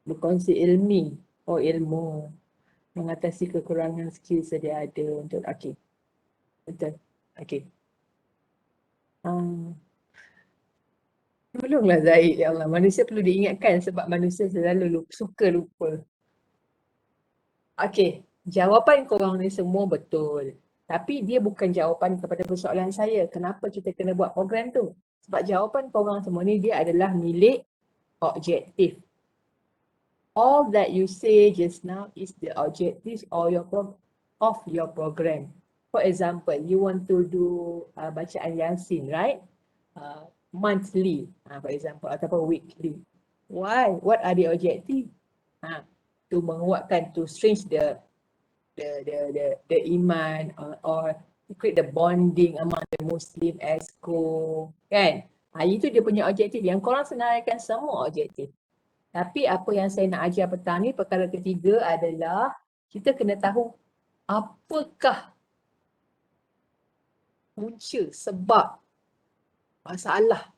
[SPEAKER 1] Berkongsi ilmi, ilmu. Mengatasi kekurangan skill sedia ada untuk, okey. Betul. Okey. Tolonglah Zaid, ya Allah. Manusia perlu diingatkan sebab manusia selalu suka lupa. Okey, jawapan korang ni semua betul. Tapi dia bukan jawapan kepada persoalan saya. Kenapa kita kena buat program tu? Sebab jawapan korang semua ni dia adalah milik objektif. All that you say just now is the objective of your program. For example, you want to do bacaan Yasin, right? Monthly, for example, ataupun weekly. Why? What are the objective? To menguatkan, to strengthen the iman or to create the bonding among the Muslim ESCO, kan? Itu dia punya objektif. Yang korang senaraikan semua objektif. Tapi apa yang saya nak ajar petang ni, perkara ketiga adalah kita kena tahu apakah punca, sebab, masalah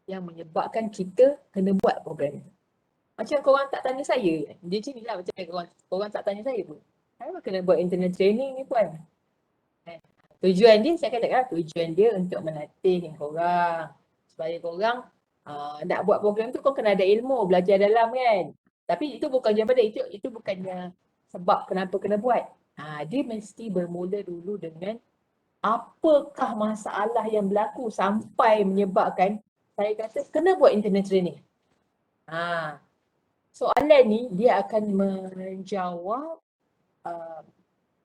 [SPEAKER 1] yang menyebabkan kita kena buat program ni. Macam korang tak tanya saya, dia macam ni lah macam korang tak tanya saya pun. Kenapa kena buat internal training ni puan? Tujuan dia, saya katakan tujuan dia untuk melatih korang. Supaya korang nak buat program tu korang kena ada ilmu, belajar dalam kan. Tapi itu bukan jawapan dia, itu bukannya sebab kenapa kena buat. Dia mesti bermula dulu dengan apakah masalah yang berlaku sampai menyebabkan saya kata kena buat internal training. Soalan ni dia akan menjawab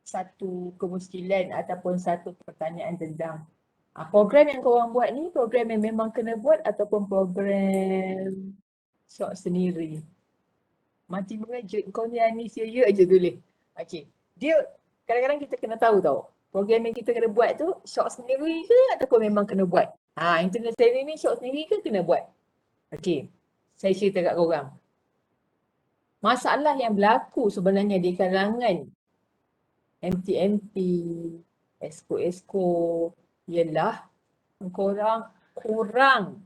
[SPEAKER 1] satu kemuskilan ataupun satu pertanyaan tentang program yang korang buat ni program yang memang kena buat ataupun program short sendiri. Mati mengejut, kau ni Anis ya aja tulis. Okey, dia kadang-kadang kita kena tahu tau, program yang kita kena buat tu short sendiri ke ataupun memang kena buat. Internal training ni short sendiri ke kena buat. Okey, saya cerita kat korang. Masalah yang berlaku sebenarnya di kalangan MT-MT, ESCO ialah korang kurang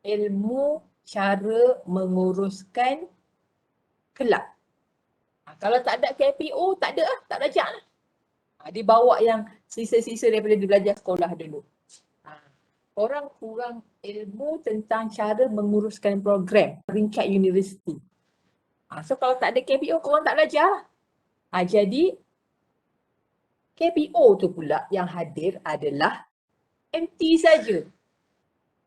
[SPEAKER 1] ilmu cara menguruskan kelab. Kalau tak ada KPO, tak ada lah, tak belajar lah. Dia bawa yang sisa-sisa daripada dia belajar sekolah dulu. Korang kurang ilmu tentang cara menguruskan program peringkat universiti. So kalau tak ada KPO, korang tak belajar lah. Jadi KPO tu pula yang hadir adalah MT saja.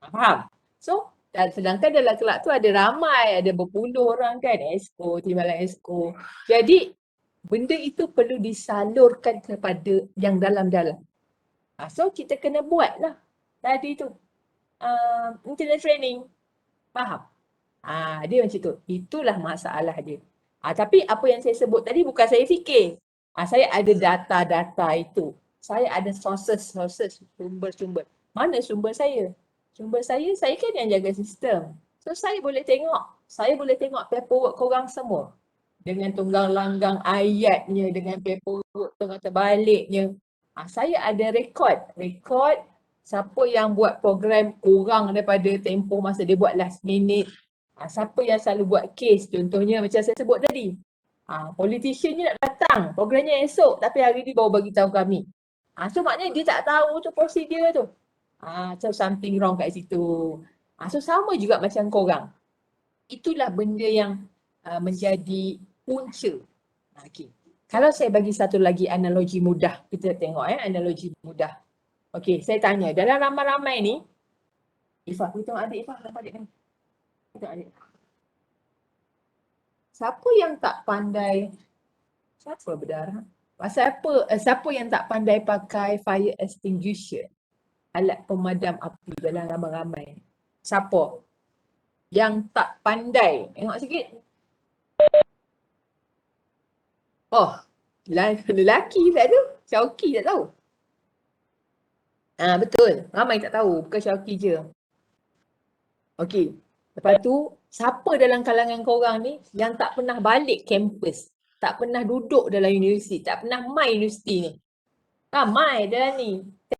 [SPEAKER 1] Faham? So, sedangkan dalam kelab tu ada ramai, ada berpuluh orang kan, ESCO, timbalan ESCO. Jadi, benda itu perlu disalurkan kepada yang dalam-dalam. So, kita kena buat lah tadi tu. Internal training. Faham? Dia macam tu. Itulah masalah dia. Tapi apa yang saya sebut tadi bukan saya fikir. Saya ada data-data itu. Saya ada sources, sumber-sumber. Mana sumber saya? Sumber saya kan yang jaga sistem. So saya boleh tengok paperwork korang semua. dengan tunggang langgang ayatnya, dengan paperwork tengah terbaliknya. Saya ada rekod siapa yang buat program kurang daripada tempoh masa dia buat last minute. Siapa yang selalu buat kes, contohnya macam saya sebut tadi. Politician ni nak datang, programnya esok tapi hari ni baru bagi tahu kami. So maknanya dia tak tahu tu prosedur tu. So something wrong kat situ. So sama juga macam korang. Itulah benda yang menjadi punca. Okay. Kalau saya bagi satu lagi analogi mudah, kita tengok analogi mudah. Okey, saya tanya, dalam ramai-ramai ni, Ifah, kita tengok adik Ifah, nampak adik kan? Kita adik. Siapa yang tak pandai, siapa berdarah? Siapa yang tak pandai pakai fire extinguisher? Alat pemadam api dalam ramai-ramai. Siapa? Yang tak pandai. Tengok sikit. Oh, lelaki tak tu. Syauqi tak tahu. Betul. Ramai tak tahu. Bukan Syauqi je. Okey. Lepas tu, siapa dalam kalangan korang ni yang tak pernah balik kampus? Tak pernah duduk dalam universiti? Tak pernah mai universiti ni? Ramai dalam ni.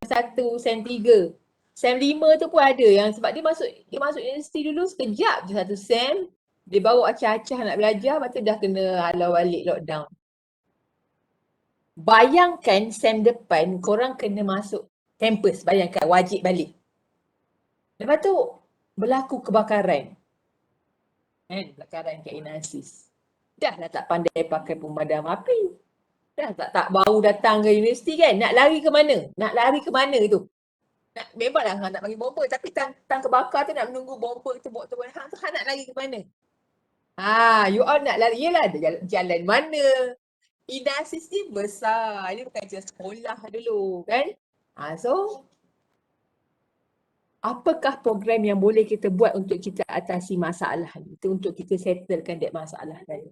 [SPEAKER 1] Sem 1, Sem 3. Sem 5 tu pun ada yang sebab dia masuk universiti dulu sekejap je satu sem. Dia baru acah-acah nak belajar, lepas tu dah kena halau balik lockdown. Bayangkan sem depan korang kena masuk kampus, bayangkan wajib balik. Lepas tu berlaku kebakaran. Kebakaran kat Inasis. Dah lah tak pandai pakai pemadam api. Dah tak baru datang ke universiti kan. Nak lari ke mana? Nak lari ke mana tu? Memanglah hang nak bagi bomba tapi tang kebakar tu nak menunggu bomba tu buat tu. Hang tu hang nak lari ke mana? You all nak lari. Yelah jalan mana? Inasis ni besar. Ini bukan je sekolah dulu kan. So apakah program yang boleh kita buat untuk kita atasi masalah ni? Itu untuk kita settlekan that masalah tadi.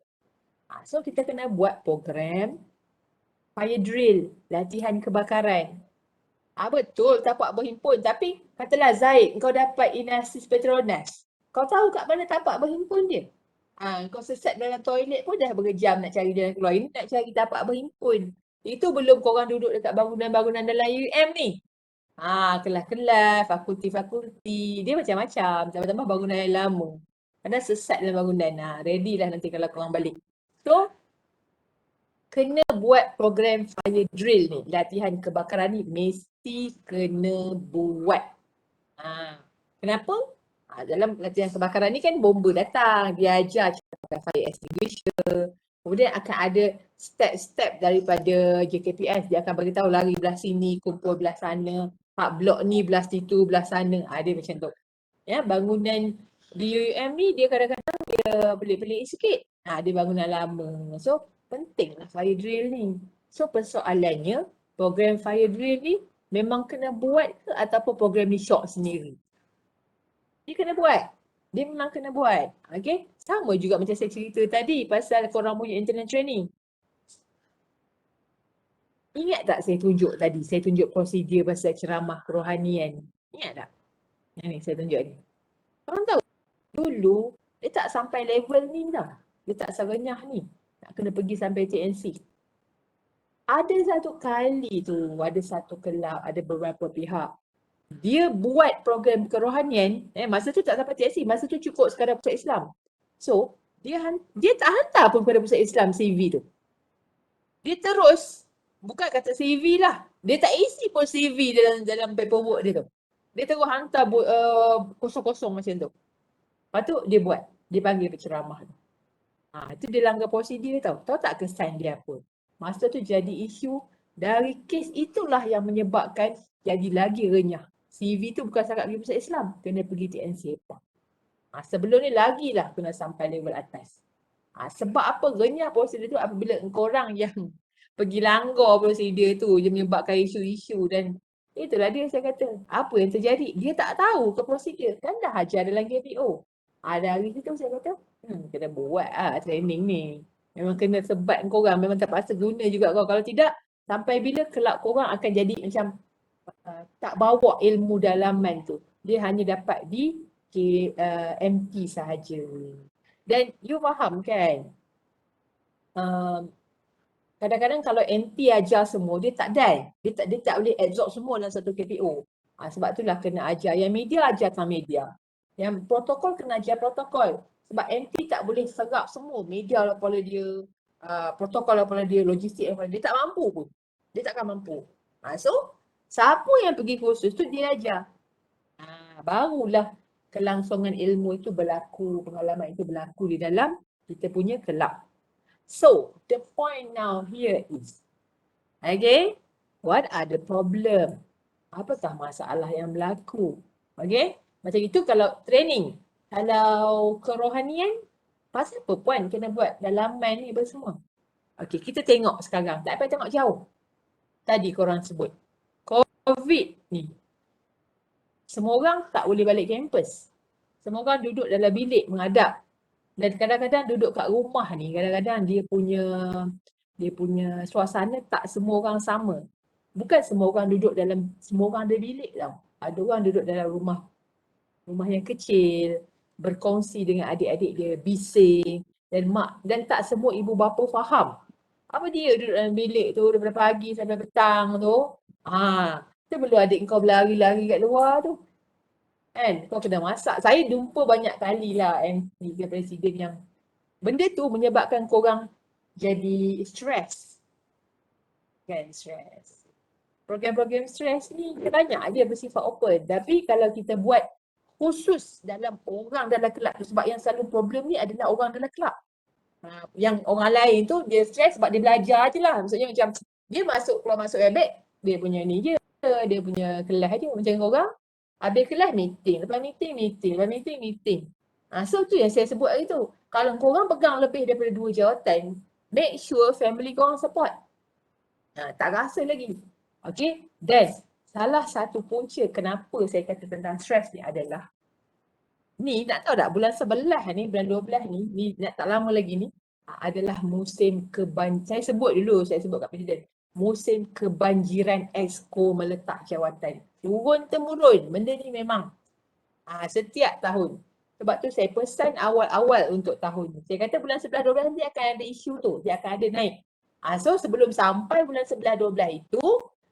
[SPEAKER 1] So kita kena buat program fire drill, latihan kebakaran. Betul tapak berhimpun tapi katalah Zaid kau dapat Inasis Petronas. Kau tahu kat mana tapak berhimpun dia? Kau sesat dalam toilet pun dah berjam nak cari jalan keluar. Ini nak cari tapak berhimpun. Itu belum korang duduk dekat bangunan-bangunan dalam UM ni. Kelas-kelas, fakulti-fakulti. Dia macam-macam. Tambah-tambah bangunan yang lama. Kadang sesat dalam bangunan. Ready lah nanti kalau korang balik. So, kena buat program fire drill ni. Latihan kebakaran ni mesti kena buat. Kenapa? Dalam latihan kebakaran ni kan bomba datang. Dia ajar cara pakai fire extinguisher. Kemudian akan ada step-step daripada JKPS. Dia akan beritahu lari belah sini, kumpul belah sana. Blok ni belah situ, belah sana. Dia macam tu. Bangunan di UM ni dia kadang-kadang dia pelik-pelik sikit. Dia bangunan lama. So, pentinglah fire drill ni. So, persoalannya program fire drill ni memang kena buat ke ataupun program ni syok sendiri? Dia kena buat. Dia memang kena buat. Okay? Sama juga macam saya cerita tadi pasal korang punya internet training. Ingat tak saya tunjuk tadi? Saya tunjuk prosedur pasal ceramah kerohanian. Ingat tak? Yang ni saya tunjuk ni. Korang tahu? Dulu, dia tak sampai level ni dah. Dia tak serenyah ni. Nak kena pergi sampai TNC. Ada satu kali tu, ada satu kelab, ada beberapa pihak. Dia buat program kerohanian, masa tu tak sampai TNC, masa tu cukup sekadar Pusat Islam. So, dia tak hantar pun kepada Pusat Islam CV tu. Dia terus, bukan kata CV lah, dia tak isi pun CV dalam paperwork dia tu. Dia terus hantar kosong-kosong macam tu. Lepas tu dia buat, dia panggil penceramah tu. Itu dia langgar prosedur tau. Tahu tak kesan dia apa? Masa tu jadi isu, dari kes itulah yang menyebabkan jadi lagi renyah. CV tu bukan sangat pergi Pusat Islam, kena pergi TNC. Sebelum ni lagilah kena sampai level atas. Sebab apa renyah prosedur tu apabila korang yang pergi langgar prosedur tu je menyebabkan isu-isu dan itulah dia saya kata. Apa yang terjadi? Dia tak tahu ke prosedur. Kan dah ajar dalam GPO. Dari situ saya kata, kena buat training ni. Memang kena sebat korang, memang terpaksa guna juga kau. Kalau tidak, sampai bila kelab korang akan jadi macam tak bawa ilmu dalaman tu. Dia hanya dapat di MT sahaja. Dan you faham kan? kadang-kadang kalau NT ajar semua, dia tak dai. Dia tak boleh absorb semua dalam satu KPO. Sebab itulah kena ajar. Yang media ajarkan media. Yang protokol kena ajar protokol. Sebab NT tak boleh serap semua. Media lah kepala dia, protokol lah kepala dia, logistik lah kepala dia. Dia tak mampu pun. Dia takkan mampu. So, siapa yang pergi kursus tu dia ajar. Barulah kelangsungan ilmu itu berlaku, pengalaman itu berlaku di dalam kita punya kelab. So, the point now here is, okay, what are the problem? Apakah masalah yang berlaku? Okay, macam itu kalau training. Kalau kerohanian, pasal apa puan kena buat dalaman ni apa semua? Okay, kita tengok sekarang. Tak payah tengok jauh. Tadi korang sebut. COVID ni. Semua orang tak boleh balik kampus. Semua orang duduk dalam bilik menghadap. Dan kadang-kadang duduk kat rumah ni, kadang-kadang dia punya suasana tak semua orang sama. Bukan semua orang duduk dalam, semua orang ada bilik tau. Ada orang duduk dalam rumah yang kecil, berkongsi dengan adik-adik dia, bising dan tak semua ibu bapa faham. Apa dia duduk dalam bilik tu daripada pagi sampai petang tu? Kita perlu adik kau berlari-lari kat luar tu. Kan? Kau kena masak. Saya jumpa banyak kali lah MP ke presiden yang benda tu menyebabkan korang jadi stres. Kan, stres. Program-program stres ni banyak je bersifat open. Tapi kalau kita buat khusus dalam orang dalam kelab tu, sebab yang selalu problem ni adalah orang dalam kelab. Yang orang lain tu dia stres sebab dia belajar je lah. Maksudnya macam dia keluar masuk airbag, dia punya ni je, dia punya kelas je. Macam korang, habis kelas meeting, lepas meeting. So tu yang saya sebut hari tu. Kalau korang pegang lebih daripada 2 jawatan, make sure family korang support. Tak rasa lagi. Okay, dan salah satu punca kenapa saya kata tentang stres ni adalah ni nak tahu tak bulan 11 ni, bulan 12 ni nak tak lama lagi ni adalah musim saya sebut kat presiden. Musim kebanjiran exco meletak jawatan. Turun-temurun. Benda ni memang setiap tahun. Sebab tu saya pesan awal-awal untuk tahun ni. Saya kata bulan 11-12 nanti akan ada isu tu. Dia akan ada naik. So sebelum sampai bulan 11-12 itu,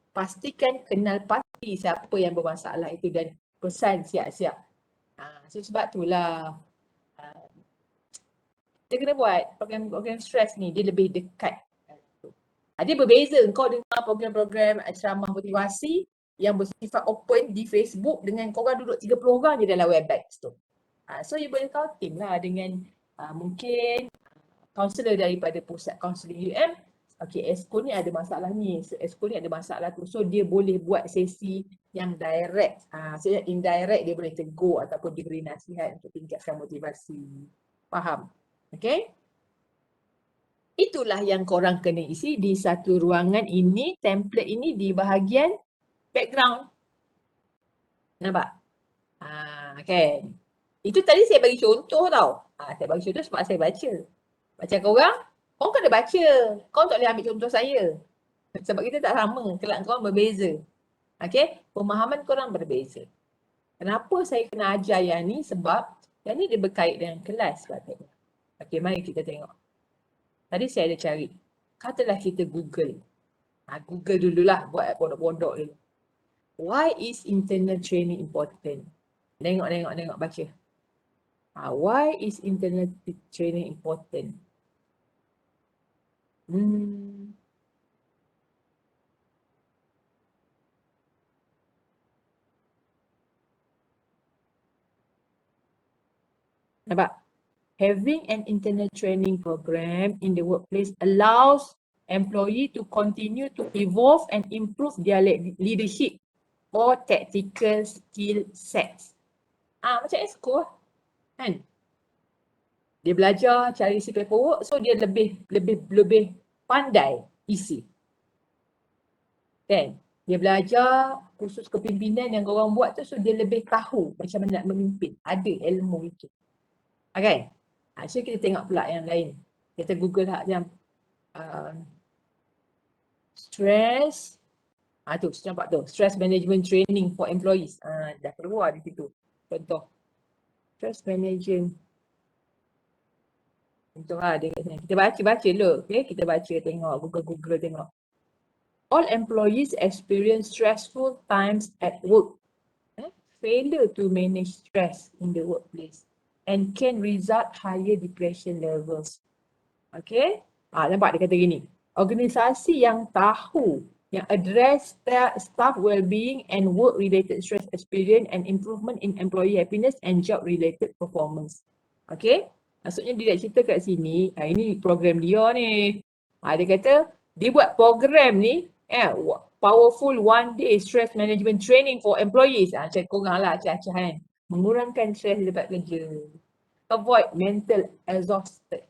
[SPEAKER 1] pastikan kenal pasti siapa yang bermasalah itu dan pesan siap-siap. So sebab itulah kita kena buat program stres ni, dia lebih dekat. Dia berbeza kau dengar program-program ceramah motivasi yang bersifat open di Facebook dengan korang duduk 30 orang je dalam Webex tu. So you boleh kau team lah dengan mungkin kaunselor daripada pusat kaunseling UM. Okay, ESCO ni ada masalah ni, ESCO ni ada masalah tu. So dia boleh buat sesi yang direct. So yang indirect dia boleh tegur ataupun diberi nasihat untuk tingkatkan motivasi. Faham? Okay? Itulah yang korang kena isi di satu ruangan ini, template ini di bahagian background. Nampak? Kan? Itu tadi saya bagi contoh tau. Saya bagi contoh sebab saya baca. Baca korang kena baca. Kau tak boleh ambil contoh saya. Sebab kita tak sama. Kelab korang berbeza. Okay? Pemahaman korang berbeza. Kenapa saya kena ajar yang ni? Sebab yang ni dia berkait dengan kelas. Okay, mari kita tengok. Tadi saya ada cari. Katalah kita Google. Google dululah buat pondok-pondok dulu. Why is internal training important? Tengok, baca. Why is internal training important? Nampak? Having an internal training program in the workplace allows employee to continue to evolve and improve their leadership or tactical skill sets. Macam ESCO kan? Dia belajar cari isi paperwork, so dia lebih pandai isi. Kan? Dia belajar kursus kepimpinan yang korang buat tu, so dia lebih tahu macam mana nak memimpin. Ada ilmu itu. Okay? So kita tengok pula yang lain. Kita Google macam stress. Tu, nampak tu. Stress management training for employees. Dah keluar di situ. Contoh. Stress management. Contoh lah dia kat sini. Kita baca dulu. Okay? Kita baca tengok. Google tengok. All employees experience stressful times at work. Failure to manage stress in the workplace and can result higher depression levels. Okay? Nampak dia kata gini. Organisasi yang tahu, yang address staff well-being and work-related stress experience and improvement in employee happiness and job-related performance. Okay? Maksudnya dia nak cerita kat sini, ini program dia ni. Dia kata, dia buat program ni, powerful one day stress management training for employees. Macam korang lah, acah-acah kan. Mengurangkan stres di tempat kerja. Avoid mental exhausted.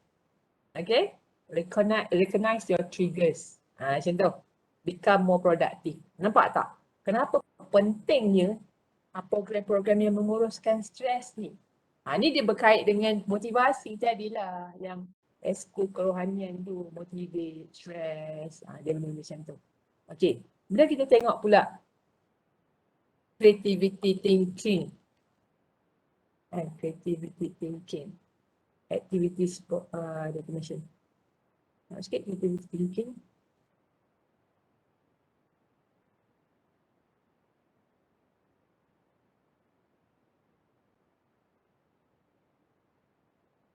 [SPEAKER 1] Okay? Recognize your triggers. Macam tu. Become more productive. Nampak tak? Kenapa pentingnya program-program yang menguruskan stres ni? Ni dia berkait dengan motivasi tadilah yang esko kerohanian tu, motivate, stres. Dia benda macam tu. Okay. Bila kita tengok pula creativity thinking. Creativity thinking. Activities definition. Sikit creativity thinking.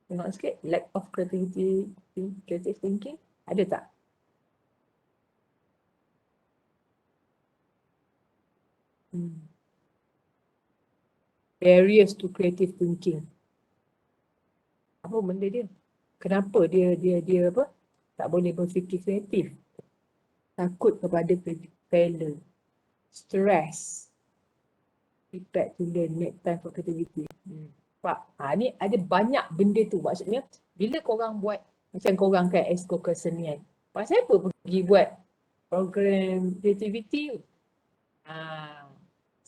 [SPEAKER 1] Tengok sikit, lack of creative thinking. Ada tak? Barriers to creative thinking. Apa benda dia? Kenapa dia apa? Tak boleh berfikir kreatif. Takut kepada failure. Stress. Prepare to learn, make time for creativity. Pak, ni ada banyak benda tu. Maksudnya, bila korang buat, macam korang kan exco kesenian. Pasal apa pergi buat program creativity?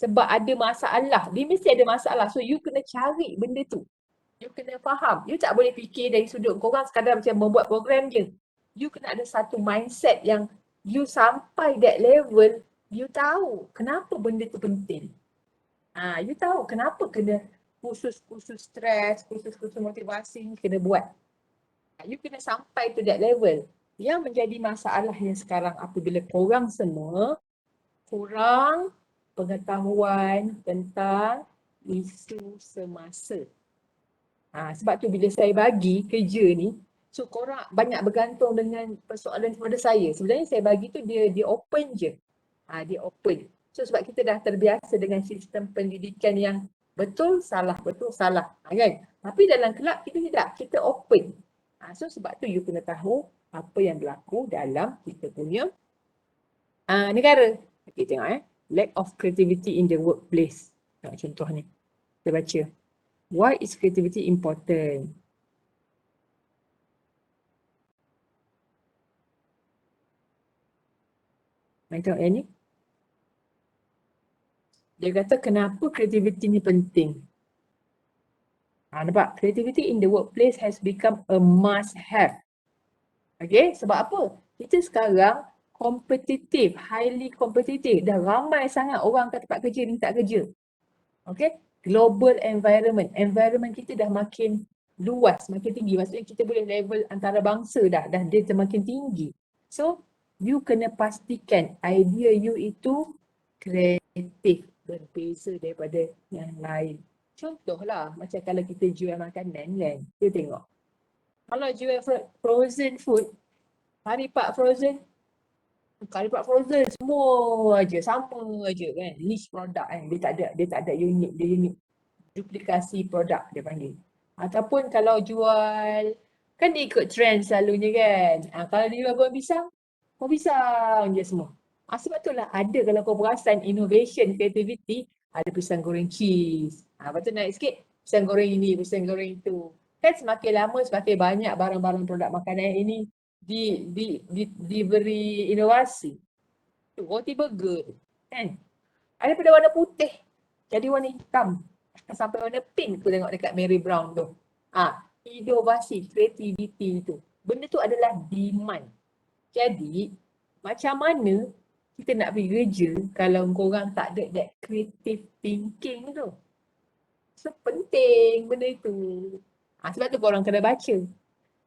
[SPEAKER 1] Sebab ada masalah. Dia mesti ada masalah. So, you kena cari benda tu. You kena faham. You tak boleh fikir dari sudut korang sekadar macam membuat program je. You kena ada satu mindset yang you sampai that level, you tahu kenapa benda tu penting. You tahu kenapa kena kursus-kursus stres, kursus-kursus motivasi kena buat. You kena sampai to that level. Yang menjadi masalah yang sekarang apabila korang semua kurang pengetahuan tentang isu semasa. Sebab tu bila saya bagi kerja ni, so korang banyak bergantung dengan persoalan kepada saya. Sebenarnya saya bagi tu dia open je. Dia open. So sebab kita dah terbiasa dengan sistem pendidikan yang betul salah kan. Tapi dalam kelab kita tidak, kita open. So sebab tu you kena tahu apa yang berlaku dalam kita punya negara. Okay, tengok lack of creativity in the workplace. Contoh ni. Kita baca. Why is creativity important? Mari tengok yang ni. Dia kata kenapa creativity ni penting. Nampak? Creativity in the workplace has become a must have. Okay, sebab apa? Kita sekarang kompetitif, highly kompetitif. Dah ramai sangat orang kat tempat kerja minta kerja. Okay, global environment. Environment kita dah makin luas, makin tinggi. Maksudnya kita boleh level antarabangsa dah dia semakin tinggi. So, you kena pastikan idea you itu kreatif, berbeza daripada yang lain. Contohlah, macam kalau kita jual makanan kan, kita tengok. Kalau jual frozen food, Curry Puff frozen semua aja, sama aja kan. Niche produk kan, dia tak ada unik, dia unik. Duplikasi produk dia panggil. Ataupun kalau jual, kan dia ikut trend selalunya kan. Kalau dia jual buah pisang je semua. Sebab itulah ada kalau kau perasan innovation, creativity, ada pisang goreng cheese. Lepas tu naik sikit, pisang goreng ini, pisang goreng itu. Kan semakin lama semakin banyak barang-barang produk makanan ini diberi inovasi. Roti burger kan. Ada pada warna putih jadi warna hitam. Sampai warna pink tu tengok dekat Mary Brown tu. Inovasi, creativity tu. Benda tu adalah demand. Jadi, macam mana kita nak pergi kerja kalau korang tak ada that creative thinking tu. So, penting benda tu. Sebab tu korang kena baca.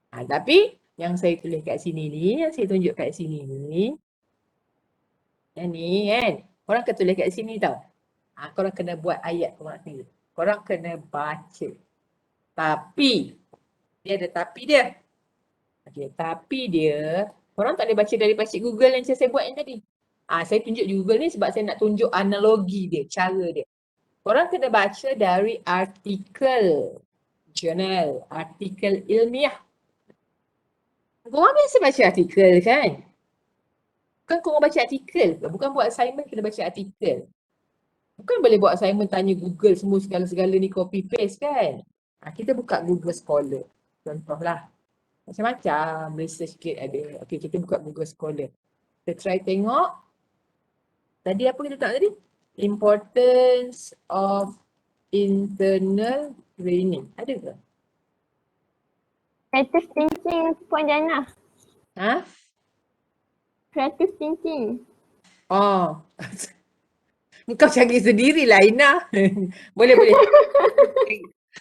[SPEAKER 1] Tapi yang saya tulis kat sini ni, yang saya tunjuk kat sini ni, yang ni kan, korang kena tulis kat sini tau. Korang kena buat ayat korang sendiri. Korang kena baca. Tapi, dia ada tapi dia. Okay, tapi dia, korang tak boleh baca dari pakcik Google yang saya buat yang tadi. Saya tunjuk di Google ni sebab saya nak tunjuk analogi dia, cara dia. Korang kena baca dari artikel jurnal, artikel ilmiah. Korang biasa baca artikel kan? Bukan korang baca artikel ke? Bukan buat assignment kena baca artikel. Bukan boleh buat assignment tanya Google semua segala-segala ni copy paste kan? Kita buka Google Scholar. Contohlah. Macam-macam research sikit ada. Okay, kita buka Google Scholar. Kita try tengok. Tadi apa kita tengok tadi? Importance of internal training. Ada ke?
[SPEAKER 2] Creative thinking Puan Jana.
[SPEAKER 1] Ha?
[SPEAKER 2] Creative thinking.
[SPEAKER 1] Oh. Kau cari sendirilah Ina. Boleh.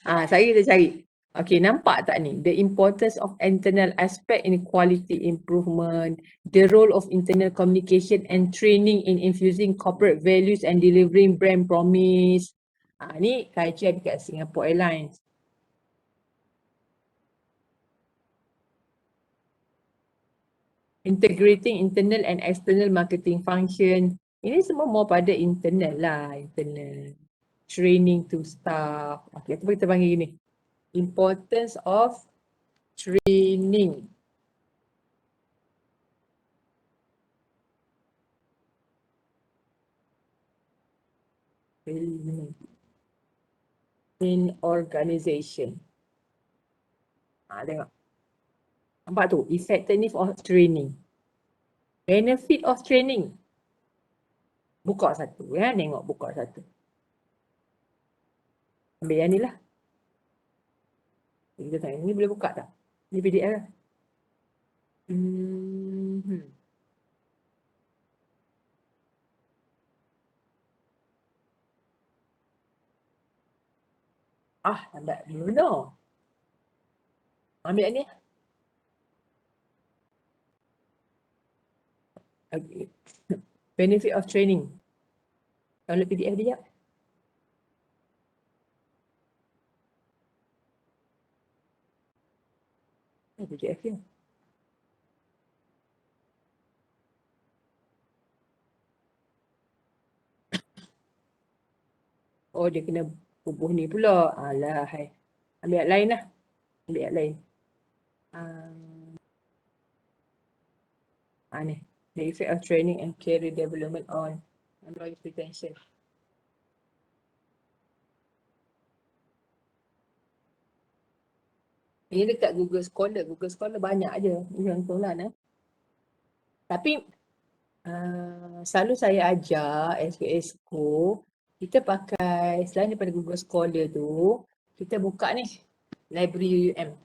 [SPEAKER 1] Saya dah cari. Okay, nampak tak ni? The importance of internal aspect in quality improvement, the role of internal communication and training in infusing corporate values and delivering brand promise. Ni kajian dekat Singapore Airlines. Integrating internal and external marketing function. Ini semua more pada internal lah, internal. Training to staff. Okay, apa kita panggil gini? Importance of training. In organization. Tengok. Nampak tu? Effectiveness of training. Benefit of training. Buka satu ya, tengok buka satu. Ambil yang ni lah. Kita tengok, ni boleh buka tak? Ni PDF lah. Lambat dulu no. Ambil yang ni. Okay. Benefit of training. Download PDF dia jap. PDF dia. Oh, dia kena bubuh ni pula. Alah, hai. Ambil yang lain lah. Ambil yang lain. Ni. The effect of training and career development on employee retention. Ini dekat Google Scholar. Google Scholar banyak je. Ini contohlah. Tapi selalu saya ajar SKSku, kita pakai, selain daripada Google Scholar tu, kita buka ni, Library UM.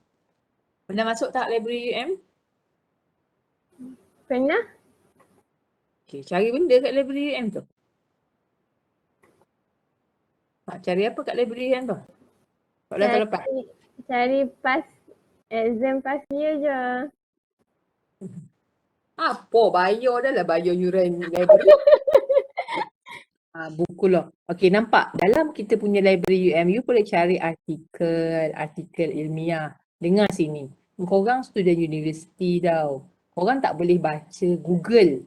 [SPEAKER 1] Pernah masuk tak Library UM?
[SPEAKER 2] Pernah?
[SPEAKER 1] Okay, cari benda kat Library UM tu. Cari apa kat Library UM tu? Soalan tahun lepas.
[SPEAKER 2] Cari pas exam past year je.
[SPEAKER 1] Apa? Bayar dah lah, bayar yuran library. Buku lah. Okay, nampak? Dalam kita punya library UM, you boleh cari artikel ilmiah. Dengar sini. Korang student universiti tau. Korang tak boleh baca Google.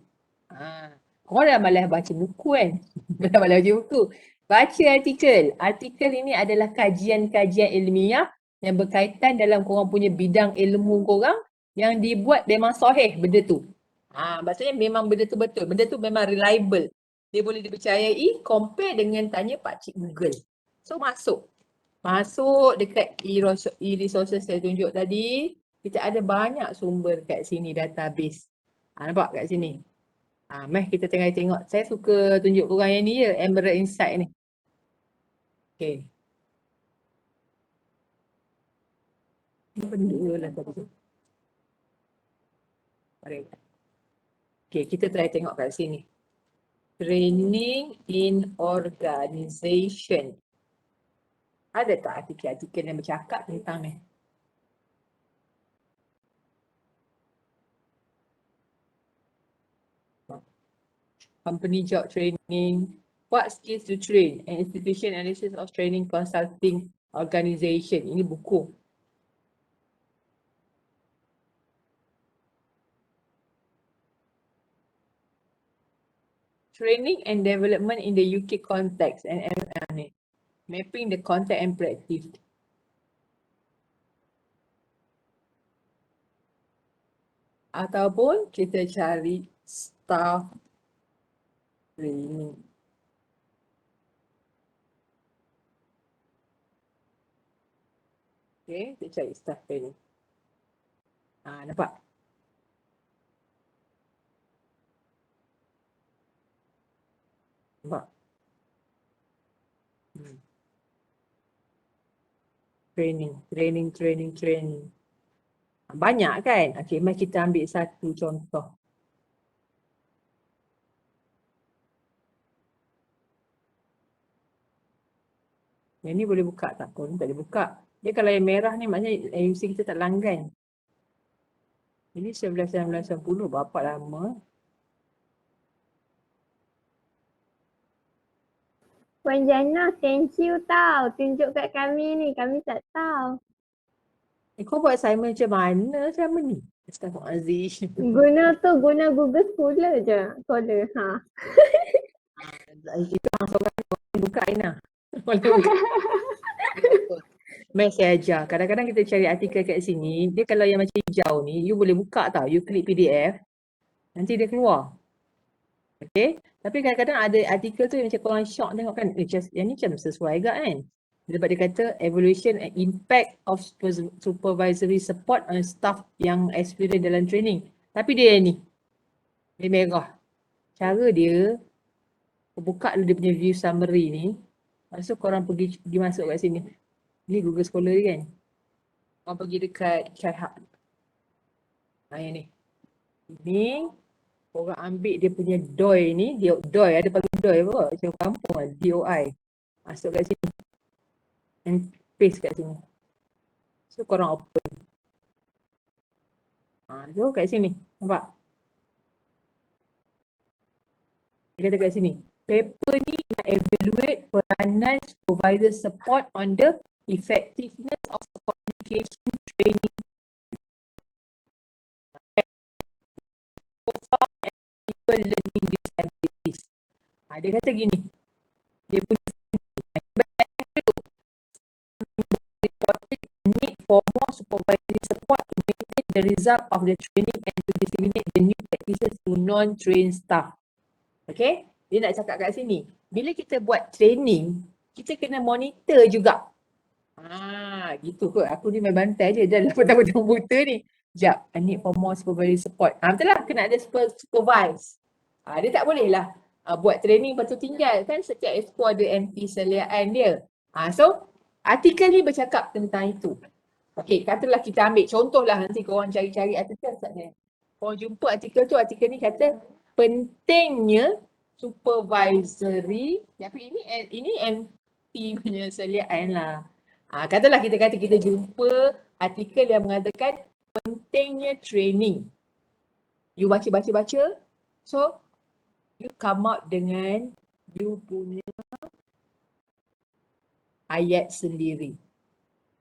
[SPEAKER 1] Korang dah malas baca buku kan? Dah malas baca buku. Baca artikel. Artikel ini adalah kajian-kajian ilmiah yang berkaitan dalam korang punya bidang ilmu korang yang dibuat memang sahih benda tu. Maksudnya memang benda tu betul. Benda tu memang reliable. Dia boleh dipercayai compare dengan tanya pakcik Google. So masuk. Masuk dekat e-resources saya tunjuk tadi. Kita ada banyak sumber kat sini database. Nampak kat sini. Meh kita tengah tengok. Saya suka tunjuk korang yang ni je. Emerald Insight ni. Okay. Ini benda lah tadi tu. Okay, kita try tengok kat sini. Training in organization. Ada tak artikel-artikel yang bercakap tentang ni? company job training, what skills to train, and institution analysis of training consulting organization. Ini buku. Training and development in the UK context and mapping the content and practice. Ataupun kita cari staff training. Okay, kita cari staff training. Nampak? Nampak? Training. Banyak kan? Okay, mari kita ambil satu contoh. Yang ni boleh buka tak? Oh, ni tak boleh buka. Dia kalau yang merah ni maknanya AUC kita tak langgan. Ini 1990, berapa lama?
[SPEAKER 2] Puan Jana, thank you tau. Tunjuk kat kami ni. Kami tak tahu.
[SPEAKER 1] Kau buat assignment macam mana sama ni? Astaghfirullahaladzim.
[SPEAKER 2] Guna Google Scholar je. Scholar.
[SPEAKER 1] Kita seorang buka Aina. Mari saya ajar. Kadang-kadang kita cari artikel kat sini, dia kalau yang macam hijau ni, you boleh buka tau. You klik PDF, nanti dia keluar. Okay. Tapi kadang-kadang ada artikel tu yang macam korang shock tengok kan, yang ni macam sesuai agak kan. Sebab dia kata evaluation and impact of supervisory support on staff yang experience dalam training. Tapi dia yang ni, dia merah. Cara dia, buka dia punya view summary ni. Lepas tu korang pergi masuk kat sini. Ni Google Scholar ni kan. Korang pergi dekat Chihub. Yang ni. Ni orang ambil dia punya DOI ni, DOI ada panggil DOI apa? Macam kampung lah, DOI. Masuk kat sini. And paste kat sini. So korang open. So kat sini, nampak? Dia kata kat sini, paper ni nak evaluate peranan supervisor support on the effectiveness of communication training learning disabilities. Dia kata gini, dia punya need for more supervisory support to maintain the result of the training and to disseminate the new practices to non-trained staff. Okay, dia nak cakap kat sini, bila kita buat training, kita kena monitor juga. Gitu kot. Aku ni main bantai je dah dapat komputer ni. Sekejap, I need for more supervisory support. Betul lah, kena ada supervise. Dia tak boleh lah buat training lepas tu tinggal. Kan setiap exco ada MP seliaan dia. So, artikel ni bercakap tentang itu. Okay, katalah kita ambil contoh lah nanti korang cari-cari artikel saatnya. Korang jumpa artikel tu, artikel ni kata pentingnya supervisory, tapi ini MP punya seliaan lah. Katalah kita jumpa artikel yang mengatakan pentingnya training. You baca. So, you come out dengan you punya ayat sendiri.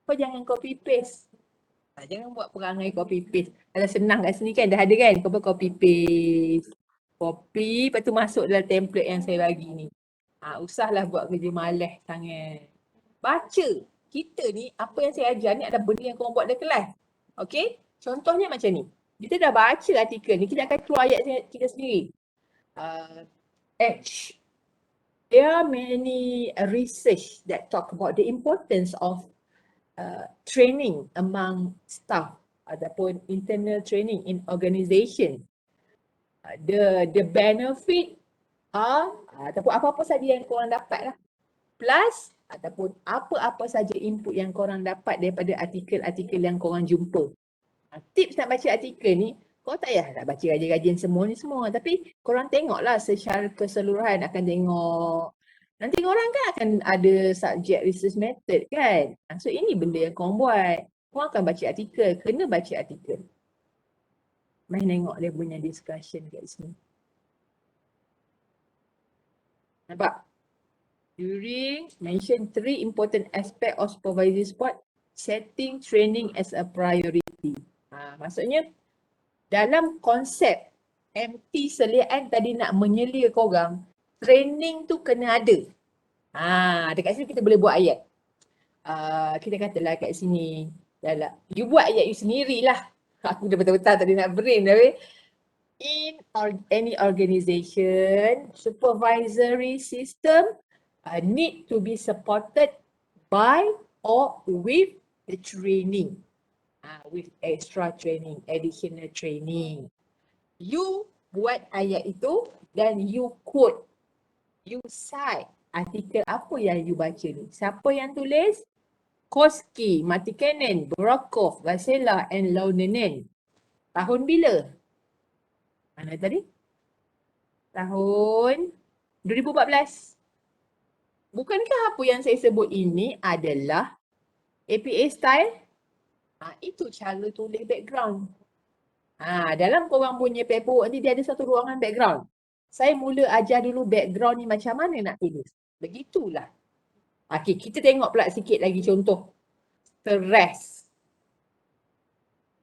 [SPEAKER 1] Kau jangan copy paste. Jangan buat perangai copy paste. Kalau senang kat sini kan dah ada kan. Kau buat copy paste. Copy, lepas tu masuk dalam template yang saya bagi ni. Usahlah buat kerja malas sangat. Baca. Kita ni, apa yang saya ajar ni adalah benda yang korang buat dalam kelas. Okay? Contohnya macam ni. Kita dah baca artikel ni, kita akan keluar ayat kita sendiri. H. There are many research that talk about the importance of training among staff ataupun internal training in organisation. The benefit ataupun apa-apa saja yang korang dapat lah. Plus ataupun apa-apa saja input yang korang dapat daripada artikel-artikel yang korang jumpa. Tips nak baca artikel ni, korang tak payah nak baca kajian-kajian semua ni semua. Tapi korang tengoklah secara keseluruhan, akan tengok. Nanti korang kan akan ada subjek research method kan. So ini benda yang korang buat. Korang akan baca artikel, kena baca artikel. Mari tengok dia punya discussion kat sini. Nampak? During, mention 3 important aspect of supervisory support, setting training as a priority. Maksudnya, dalam konsep MT selian tadi nak menyelia korang, training tu kena ada. Dekat sini kita boleh buat ayat. Kita katalah kat sini, you buat ayat you sendirilah. Aku dah betul-betul tadi nak brain tapi. In any organization, supervisory system need to be supported by or with the training. With extra training, additional training. You buat ayat itu dan you quote, you cite artikel apa yang you baca ni. Siapa yang tulis? Koski, Martikainen, Borokov, Vasela and Launenen. Tahun bila? Mana tadi? Tahun 2014. Bukankah apa yang saya sebut ini adalah APA style? Itu cara tulis background. Dalam korang punya paperwork ni dia ada satu ruangan background. Saya mula ajar dulu background ni macam mana nak tulis. Begitulah. Okay, kita tengok pula sikit lagi contoh.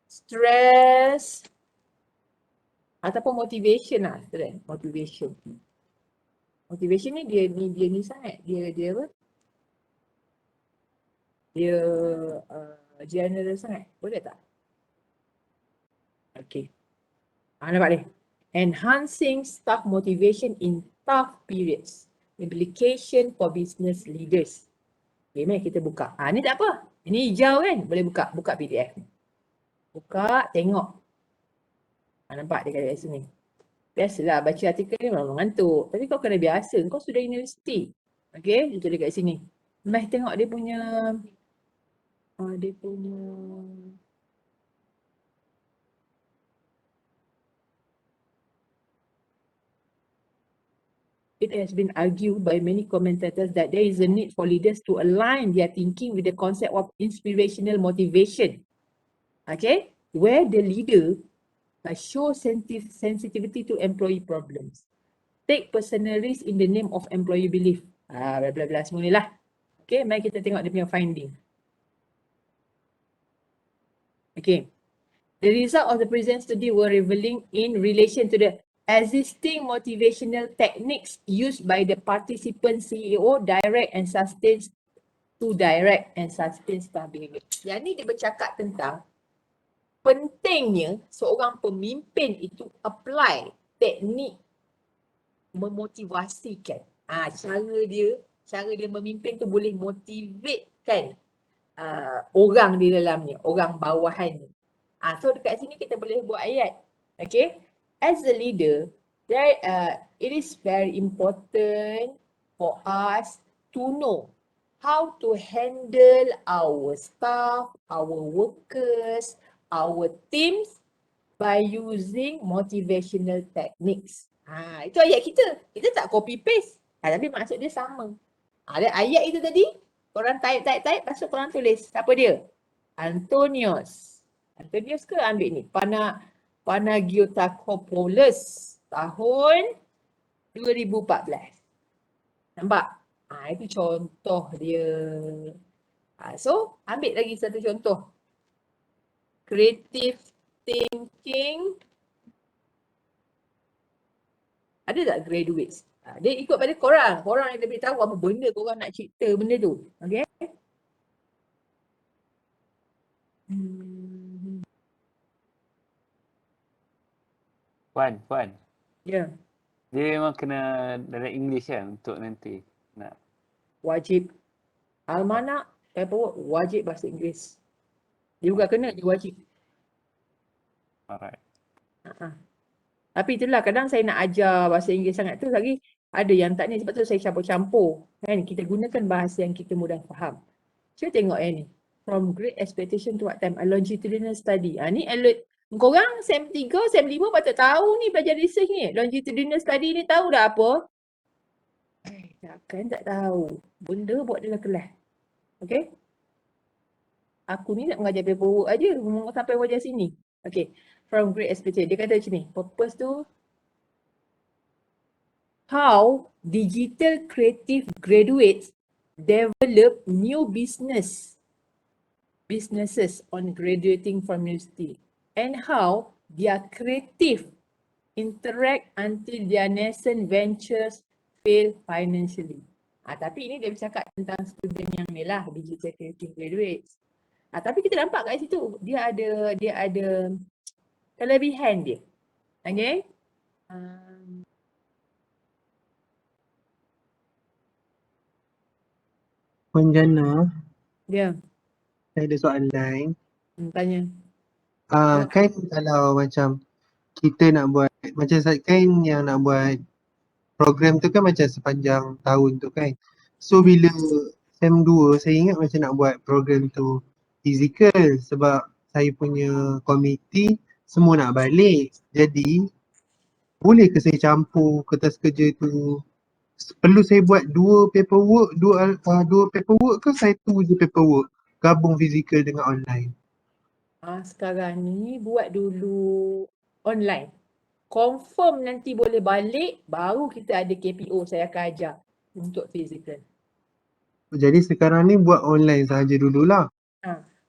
[SPEAKER 1] Stress. Ataupun motivation lah. Motivation. Motivation ni dia ni sangat. Dia apa? Dia general sangat. Boleh tak? Okay. Nampak ni. Enhancing staff motivation in tough periods. Implication for business leaders. Okay, mari kita buka. Ni tak apa. Ini hijau kan? Boleh buka. Buka PDF. Buka, tengok. Nampak dia kat sini. Biasalah baca artikel ni memang ngantuk. Tapi kau kena biasa. Kau sudah universiti. Okay, dia tulis kat sini. Mari tengok dia punya It has been argued by many commentators that there is a need for leaders to align their thinking with the concept of inspirational motivation. Okay, where the leader show sensitivity to employee problems. Take personal risk in the name of employee belief. Bla bla bla semua ni lah. Okay, mari kita tengok dia punya finding. Okay. The result of the present study were revealing in relation to the existing motivational techniques used by the participant CEO, direct and sustained staff behavior. Yang ni dia bercakap tentang pentingnya seorang pemimpin itu apply teknik memotivasikan. Cara dia memimpin tu boleh motivatekan orang di dalamnya, orang bawahannya. So dekat sini kita boleh buat ayat. Okay. As a leader, it is very important for us to know how to handle our staff, our workers, our teams by using motivational techniques. Itu ayat kita. Kita tak copy paste. Tapi maksud dia sama. Ada ayat itu tadi, korang type, lepas tu korang tulis. Siapa dia? Antonios ke ambil ni? Panagiotakopoulos tahun 2014. Nampak? Itu contoh dia. So, ambil lagi satu contoh. Creative thinking. Ada tak graduates? Dia ikut pada korang. Korang yang lebih tahu apa benda korang nak cerita benda tu. Okay?
[SPEAKER 3] Puan.
[SPEAKER 1] Ya.
[SPEAKER 3] Dia memang kena dalam English kan untuk nanti nak.
[SPEAKER 1] Wajib. Almanak, paperwork, wajib bahasa Inggeris. Dia bukan kena, dia wajib.
[SPEAKER 3] Alright.
[SPEAKER 1] Tapi itulah kadang saya nak ajar bahasa Inggeris sangat tu lagi ada yang tak ni sebab tu saya campur-campur. Kan? Kita gunakan bahasa yang kita mudah faham. Cuba tengok yang ni. From great expectation to what time? A longitudinal study. Ni alert. Korang SEM 3, SEM 5 patut tahu ni belajar research ni. Longitudinal study ni tahu dah apa? Takkan tak tahu. Benda buat dalam kelas. Okay? Aku ni nak mengajar paperwork aja. Sampai wajar sini. Okay. From great expectation. Dia kata macam ni. Purpose tu. how digital creative graduates develop new businesses on graduating from university, and how their creative interact until their nascent ventures fail financially. Tapi ini dia bercakap tentang student yang ni lah, digital creative graduates. Tapi kita nampak kat situ dia ada kelebihan dia. Okay?
[SPEAKER 4] Puan Jana,
[SPEAKER 1] Dia
[SPEAKER 4] saya ada soalan.
[SPEAKER 1] tanya.
[SPEAKER 4] Kan kalau macam kita nak buat, macam kan yang nak buat program tu kan macam sepanjang tahun tu kan. So bila SEM 2 saya ingat macam nak buat program tu physical sebab saya punya komiti semua nak balik. Jadi boleh ke saya campur kertas kerja tu? Perlu saya buat dua paperwork ke satu je paperwork? Gabung physical dengan online.
[SPEAKER 1] Sekarang ni buat dulu online. Confirm nanti boleh balik, baru kita ada KPO saya akan ajar untuk physical.
[SPEAKER 4] Jadi sekarang ni buat online sahaja dululah.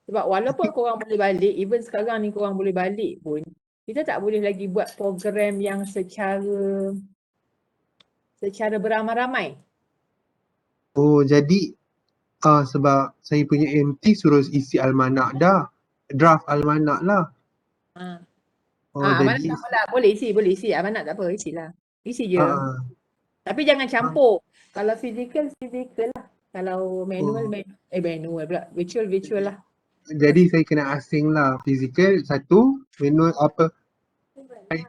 [SPEAKER 1] Sebab walaupun korang boleh balik, even sekarang ni korang boleh balik pun, kita tak boleh lagi buat program yang secara beramai-ramai.
[SPEAKER 4] Oh jadi sebab saya punya MT suruh isi almanak dah. Draft almanak lah.
[SPEAKER 1] Amanat
[SPEAKER 4] Jadi
[SPEAKER 1] tak apalah, boleh isi. Amanat tak apa, isilah. Isi je.
[SPEAKER 4] ah,
[SPEAKER 1] Tapi jangan campur. Kalau physical lah. Kalau manual pula. Virtual lah.
[SPEAKER 4] jadi saya kena asing lah. Physical satu, manual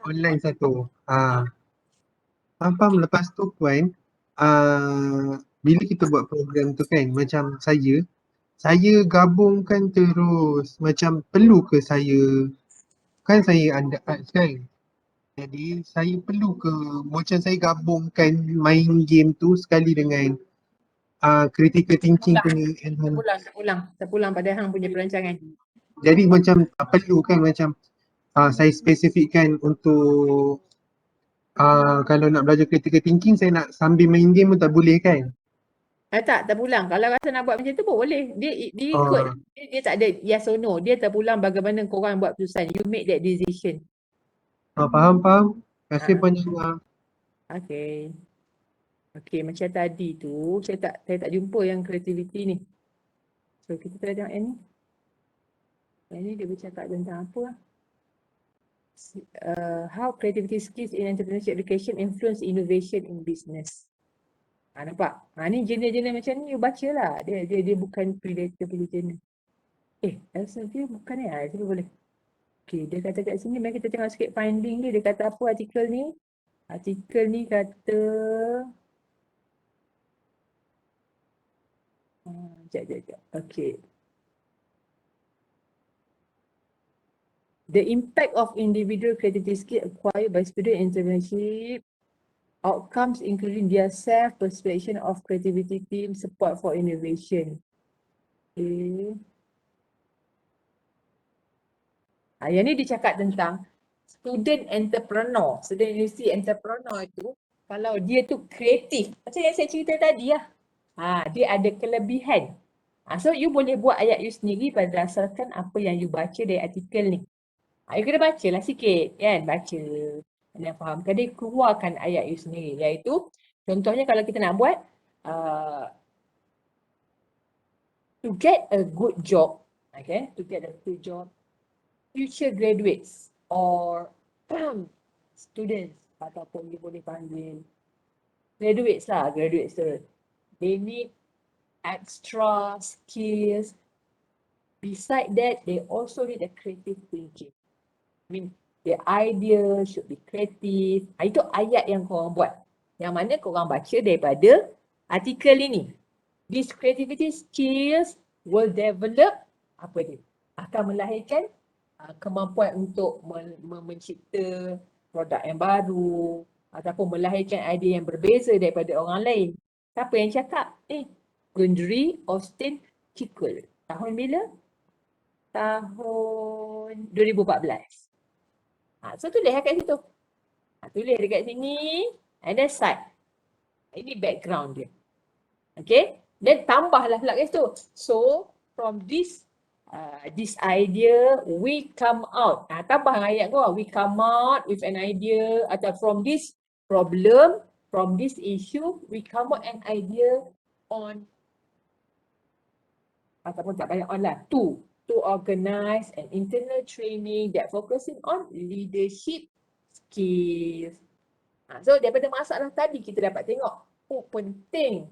[SPEAKER 4] online satu. Faham. Lepas tu Puan, bila kita buat program tu kan, macam saya gabungkan terus. Macam perlu ke saya, kan saya under arts kan. Jadi saya perlu ke macam saya gabungkan main game tu sekali dengan critical thinking punya enhance.
[SPEAKER 1] Terpulang pada hang punya perancangan.
[SPEAKER 4] Jadi macam tak perlu kan macam saya spesifikkan untuk kalau nak belajar critical thinking saya nak sambil main game pun tak boleh kan?
[SPEAKER 1] Tak, terpulang. Kalau rasa nak buat macam tu pun boleh. Dia ikut. Dia tak ada yes or no. Dia terpulang bagaimana korang buat keputusan. You make that decision.
[SPEAKER 4] Faham. Terima kasih Puan Jana.
[SPEAKER 1] Okay, macam tadi tu saya tak jumpa yang creativity ni. So kita try tengok yang ni. Yang ni dia bercakap tentang apa lah. How creativity skills in entrepreneurship education influence innovation in business. Nampak? Ni jenis-jenis macam ni you baca lah. Dia bukan predator punya jenis. Elsevier bukan ni. Itu boleh. Okay, dia kata kat sini, mari kita tengok sikit finding dia. Dia kata apa artikel ni? Artikel ni kata sekejap. Okay. The impact of individual creativity skill acquired by student entrepreneurship outcomes including their self-perception of creativity team support for innovation. Okay. Yang ni dia cakap tentang student university entrepreneur itu kalau dia tu kreatif, macam yang saya cerita tadi lah. Dia ada kelebihan. So you boleh buat ayat you sendiri berdasarkan apa yang you baca dari artikel ni. You kena baca lah sikit kan, baca dan fahamkan dia, keluarkan ayat you sendiri. Iaitu contohnya kalau kita nak buat to get a good job, future graduates or students ataupun you boleh panggil graduates tu, they need extra skills. Beside that, they also need a creative thinking. I mean, the idea should be creative. Itu ayat yang korang buat. Yang mana korang baca daripada artikel ini. These creativity skills will develop akan melahirkan kemampuan untuk mencipta produk yang baru ataupun melahirkan idea yang berbeza daripada orang lain. Siapa yang cakap? Gundry Austin Tickle. Tahun bila? Tahun 2014. So tulis kat situ. Tulis dekat sini and then cite. Ini background dia. Okay. Then tambahlah pula kat situ. So from this idea we come out. Tambah ayat kau. We come out with an idea atau from this problem, from this issue, we come out an idea on ataupun tak banyak on lah. To organize an internal training that focusing on leadership skills. So daripada masalah tadi kita dapat tengok penting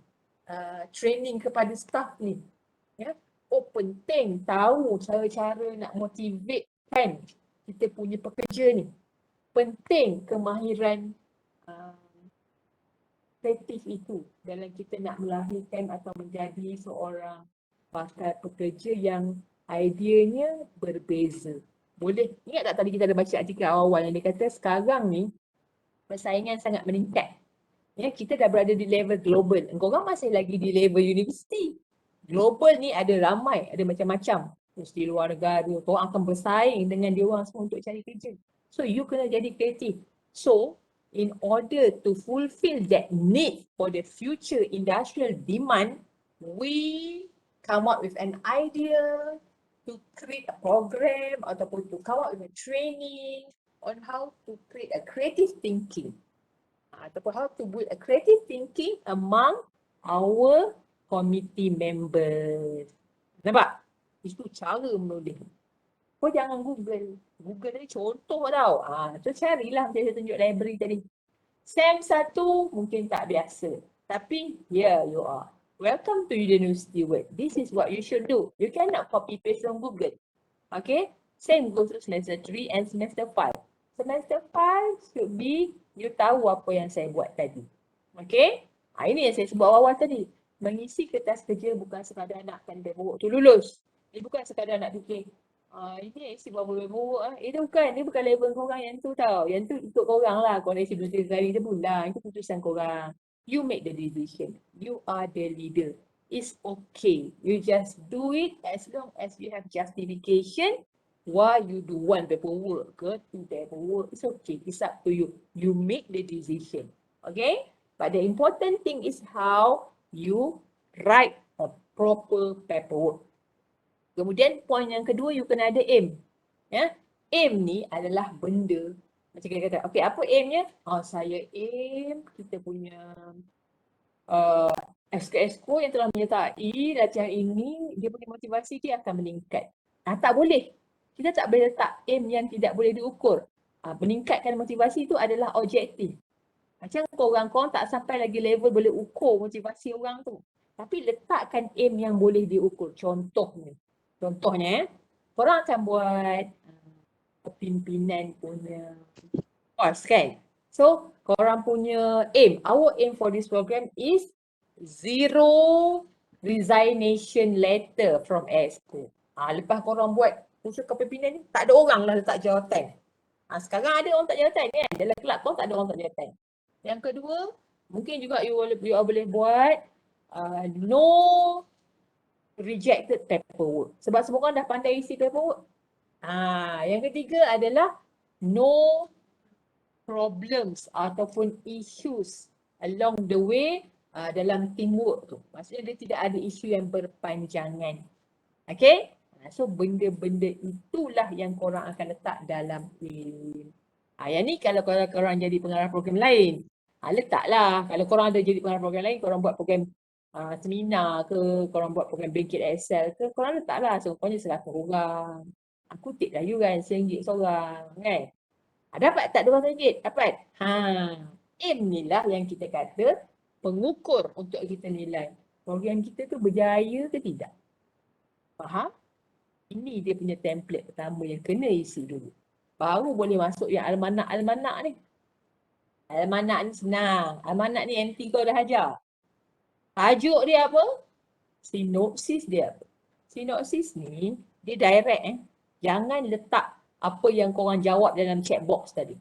[SPEAKER 1] training kepada staff ni. Ya. Penting tahu cara-cara nak motivate kan kita punya pekerja ni. Penting kemahiran kreatif itu dalam kita nak melahirkan atau menjadi seorang bakal pekerja yang ideanya berbeza. Boleh, ingat tak tadi kita ada baca artikel awal yang dia kata sekarang ni persaingan sangat meningkat. Ya, kita dah berada di level global. Engkau orang masih lagi di level universiti. Global ni ada ramai, ada macam-macam. Mesti luar negara, kau akan bersaing dengan dia orang semua untuk cari kerja. So you kena jadi kreatif. So in order to fulfill that need for the future industrial demand, we come up with an idea to create a program ataupun to come up with a training on how to create a creative thinking. Ataupun how to build a creative thinking among our committee members. Nampak? Itu cara menulis. Kau jangan Google. Google tadi contoh tau. So carilah macam saya tunjuk library tadi. SEM 1 mungkin tak biasa. Tapi here you are. Welcome to University World. This is what you should do. You cannot copy paste from Google. Okay? Same goes to semester 3 and semester 5. Semester 5 should be you tahu apa yang saya buat tadi. Okay? Ini yang saya sebut awal tadi. Mengisi kertas kerja bukan sekadar nakkan paperwork tu lulus. Dia bukan sekadar nak fikir ini isi paperwork Dia bukan level korang yang tu tau. Yang tu ikut korang lah. Korang isi 2-3 kali dia bulan. Itu putusan korang. You make the decision. You are the leader. It's okay. You just do it as long as you have justification why you do one paperwork ke two paperwork. It's okay. It's up to you. You make the decision. Okay? But the important thing is how you write a proper paperwork. Kemudian poin yang kedua, you kena ada aim. Ya? Aim ni adalah benda. Macam kita kata, okay, apa aimnya? Saya aim kita punya exco yang telah menyertai latihan ini, dia punya motivasi dia akan meningkat. Tak boleh. Kita tak boleh letak aim yang tidak boleh diukur. Meningkatkan motivasi itu adalah objektif. Macam korang tak sampai lagi level boleh ukur motivasi orang tu. Tapi letakkan aim yang boleh diukur. Contohnya, korang akan buat pimpinan punya course kan. So, korang punya aim, our aim for this program is 0 resignation letter from EXCO. Lepas korang buat usul kepimpinan ni, tak ada orang lah letak jawatan. Sekarang ada orang tak jawatan kan. Dalam kelab korang tak ada orang tak jawatan. Yang kedua, mungkin juga you boleh buat no rejected paperwork. Sebab semua orang dah pandai isi paperwork. Yang ketiga adalah no problems ataupun issues along the way dalam teamwork tu. Maksudnya dia tidak ada isu yang berpanjangan. Okay? So benda-benda itulah yang korang akan letak dalam aim. Yang ni kalau korang jadi pengarah program lain. Letaklah. Kalau korang ada jadi pengarah program lain, korang buat program seminar ke, korang buat program bangkit Excel ke, korang letaklah. So korang serahkan orang. Kutip lah yuran RM1 seorang kan. Dapat tak RM200? Dapat. Aim ni lah yang kita kata pengukur untuk kita nilai program kita tu berjaya ke tidak. Faham? Ini dia punya template pertama yang kena isi dulu. Baru boleh masuk yang almanak ni. Almanak ni senang. Almanak ni MT kau dah ajar. Tajuk dia apa? Sinopsis dia apa? Sinopsis ni dia direct Jangan letak apa yang korang jawab dalam checkbox tadi.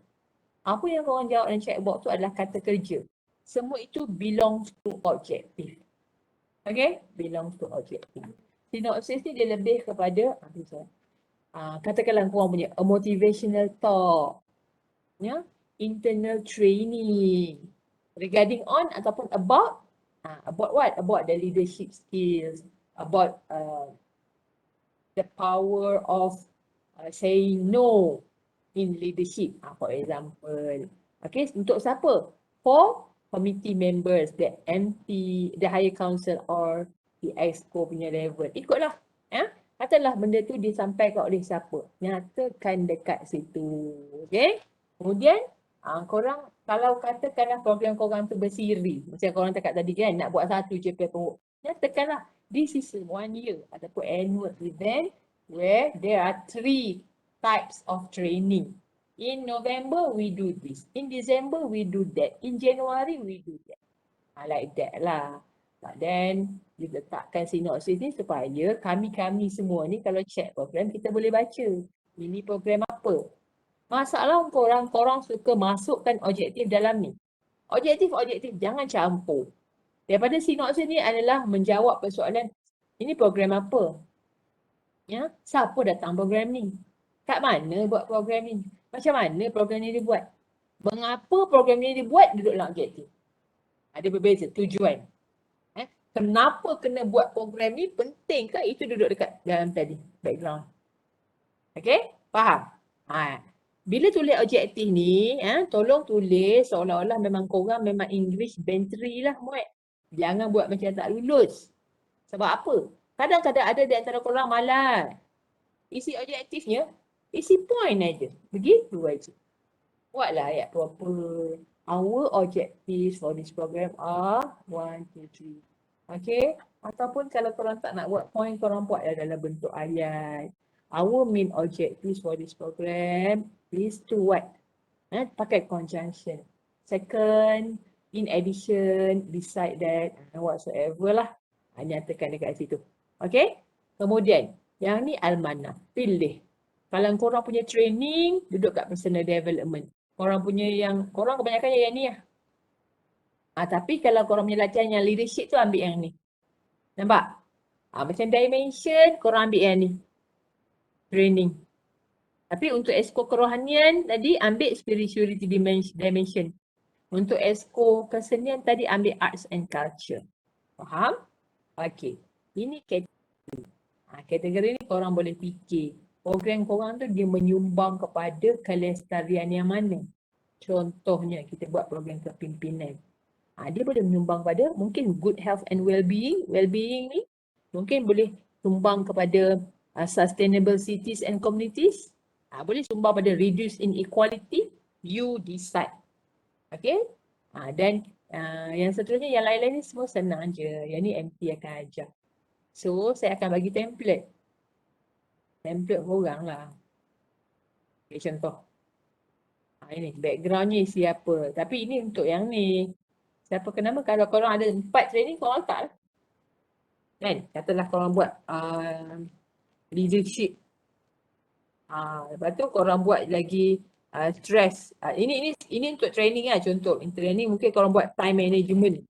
[SPEAKER 1] Apa yang korang jawab dalam checkbox tu adalah kata kerja. Semua itu belongs to objective. Okay? Belongs to objective. Sinopsis ni dia lebih kepada katakanlah korang punya a motivational talk. Ya? Internal training. regarding on ataupun about what? About the leadership skills, about the power of saying no in leadership. For example, okay, untuk siapa? For committee members, the MP, the higher council or the exco punya level. Ikutlah. Katalah benda tu disampaikan oleh siapa. Nyatakan dekat situ. Okay. Kemudian, korang kalau katakanlah program korang tu bersiri. Macam korang cakap tadi kan, nak buat satu je paperwork. Nyatakanlah, this is a 1 year ataupun annual event where there are 3 types of training. In November, we do this. In December, we do that. In January, we do that. Like that lah. But then, diletakkan sinopsis ni supaya kami-kami semua ni kalau check program, kita boleh baca. Ini program apa? Masalah korang suka masukkan objektif dalam ni. Objektif, jangan campur. Daripada sinopsis ni adalah menjawab persoalan, ini program apa? Ya, siapa datang program ni? Kat mana buat program ni? Macam mana program ni dibuat? Mengapa program ni dibuat? Duduk dalam objektif. Ada berbeza tujuan. Kenapa kena buat program ni? Penting ke? Itu duduk dekat dalam tadi, background. Okay? Faham? Bila tulis objektif ni, tolong tulis seolah-olah memang korang memang English bantry lah muat. Jangan buat macam tak lulus. Sebab apa? Kadang-kadang ada di antara korang malas. Isi objektifnya, isi point aja. Begitu aja. Buatlah ayat proper. Our objectives for this program are 1, 2, 3. Okay? Ataupun kalau korang tak nak buat point, korang buat dalam bentuk ayat. Our main objectives for this program is to what? Pakai conjunction. Second, in addition, beside that, whatsoever lah. Nyatakan dekat situ. Okay? Kemudian, yang ni almanah. Pilih. Kalau korang punya training, duduk kat personal development. Korang kebanyakan yang ni lah. Tapi kalau korang punya latihan yang leadership tu ambil yang ni. Nampak? Macam dimension, korang ambil yang ni. Training. Tapi untuk esko kerohanian tadi ambil spirituality dimension. Untuk esko kesenian tadi ambil arts and culture. Faham? Okey. Ini kategori. Kategori ni korang boleh fikir. Program korang tu dia menyumbang kepada kelestarian yang mana? Contohnya kita buat program kepimpinan. Dia boleh menyumbang pada mungkin good health and well-being. Well-being ni mungkin boleh sumbang kepada sustainable cities and communities. Boleh sumbang pada reduce inequality. You decide. Okay. Dan yang seterusnya yang lain-lain ni semua senang je. Yang ni MT akan ajar. So saya akan bagi template. Template korang lah. Okay, contoh. Ini background ni siapa. Tapi ini untuk yang ni. Siapa kenapa kalau korang ada 4 training korang letak lah. Kan? Katalah korang buat leadership. Lepas tu korang buat lagi stress. Ini untuk training lah contoh. In training mungkin korang buat time management.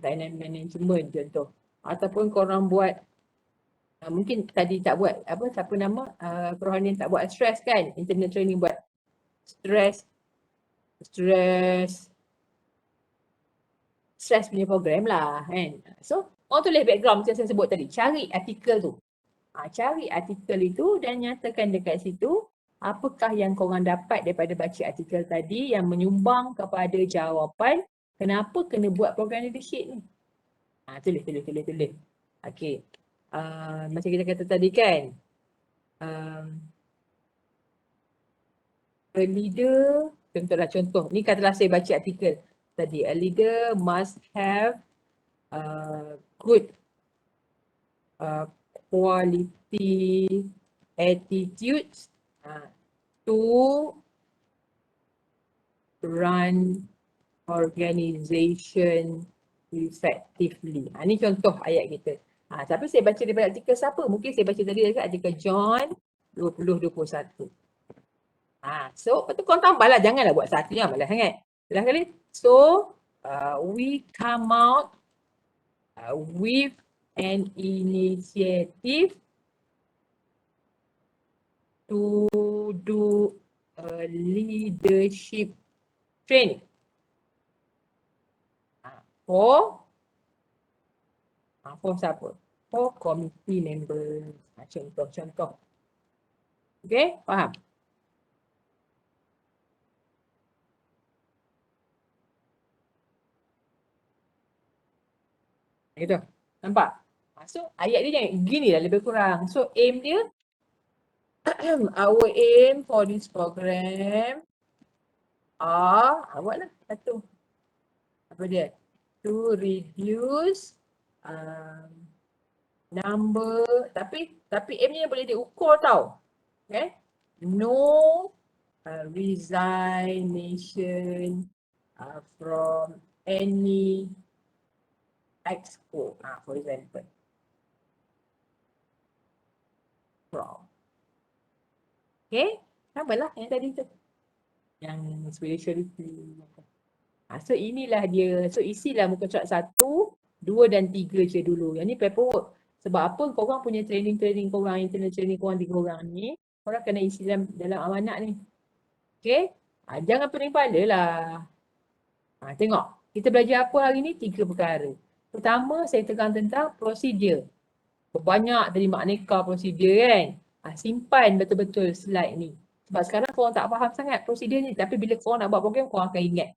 [SPEAKER 1] Time management contoh. Ataupun korang buat mungkin tadi tak buat siapa nama kerohanian tak buat stress kan. Internal training buat stress punya program lah kan. So orang tulis background macam saya sebut tadi. Cari artikel tu. Cari artikel itu dan nyatakan dekat situ apakah yang korang dapat daripada baca artikel tadi yang menyumbang kepada jawapan kenapa kena buat program leadership ni. Tulis. Okay. Macam kita kata tadi kan. A leader, contoh. Ni katalah saya baca artikel tadi. A leader must have good quality attitudes to run organization effectively. Ni contoh ayat kita. Tapi saya baca daripada artikel siapa? Mungkin saya baca tadi dekat artikel John 2021. So, lepas tu korang tambahlah. Janganlah buat satu je, malas sangat. Dah kali. So, we come out with an initiative to do a leadership training. For for siapa? For committee members. Contoh. Okay, faham? Gitu. Nampak? So, ayat dia jangan gini lah lebih kurang. So, aim dia, our aim for this program buat lah satu. Apa dia? To reduce number, tapi aim ni boleh diukur tau. Okay? No resignation from any exco, for example. From. Okay? Sama lah yang tadi tu. Yang spirituality. So inilah dia. So isilah muka surat 1, 2 dan 3 je dulu. Yang ni paperwork. Sebab apa korang punya training korang, internal training korang 3 orang ni, korang kena isi dalam amanat ni. Okay? Jangan pening kepala lah. Tengok. Kita belajar apa hari ni? 3 perkara. Pertama, saya tekan tentang prosedur. Banyak tadi makneka prosedur kan. Simpan betul-betul slide ni. Sebab sekarang korang tak faham sangat prosedur ni. Tapi bila korang nak buat program, korang akan ingat.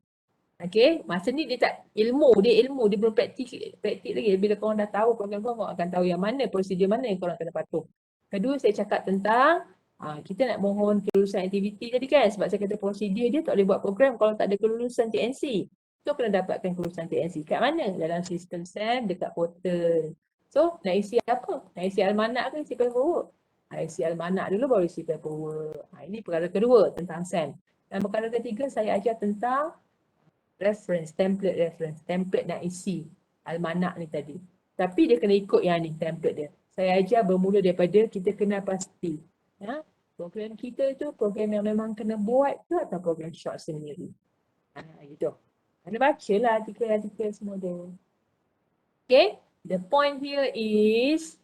[SPEAKER 1] Okay, masa ni dia tak ilmu, dia belum praktik lagi. Bila korang dah tahu program korang akan tahu yang mana, prosedur mana yang korang kena patuh. Kedua, saya cakap tentang kita nak mohon kelulusan aktiviti tadi kan. Sebab saya kata prosedur dia tak boleh buat program kalau tak ada kelulusan TNC. So, kena dapatkan kelulusan TNC. Kat mana? Dalam sistem SAM, dekat portal. So, nak isi apa? Nak isi almanak ke isi paperwork? Isi almanak dulu baru isi paperwork. Ini perkara kedua tentang SAM. Dan perkara ketiga, saya ajar tentang template nak isi almanak ni tadi. Tapi dia kena ikut yang ni, template dia. Saya ajar bermula daripada kita kena pasti. Program kita tu program yang memang kena buat ke atau program short sendiri. Gitu. Kena baca lah artikel semua tu. Okay, the point here is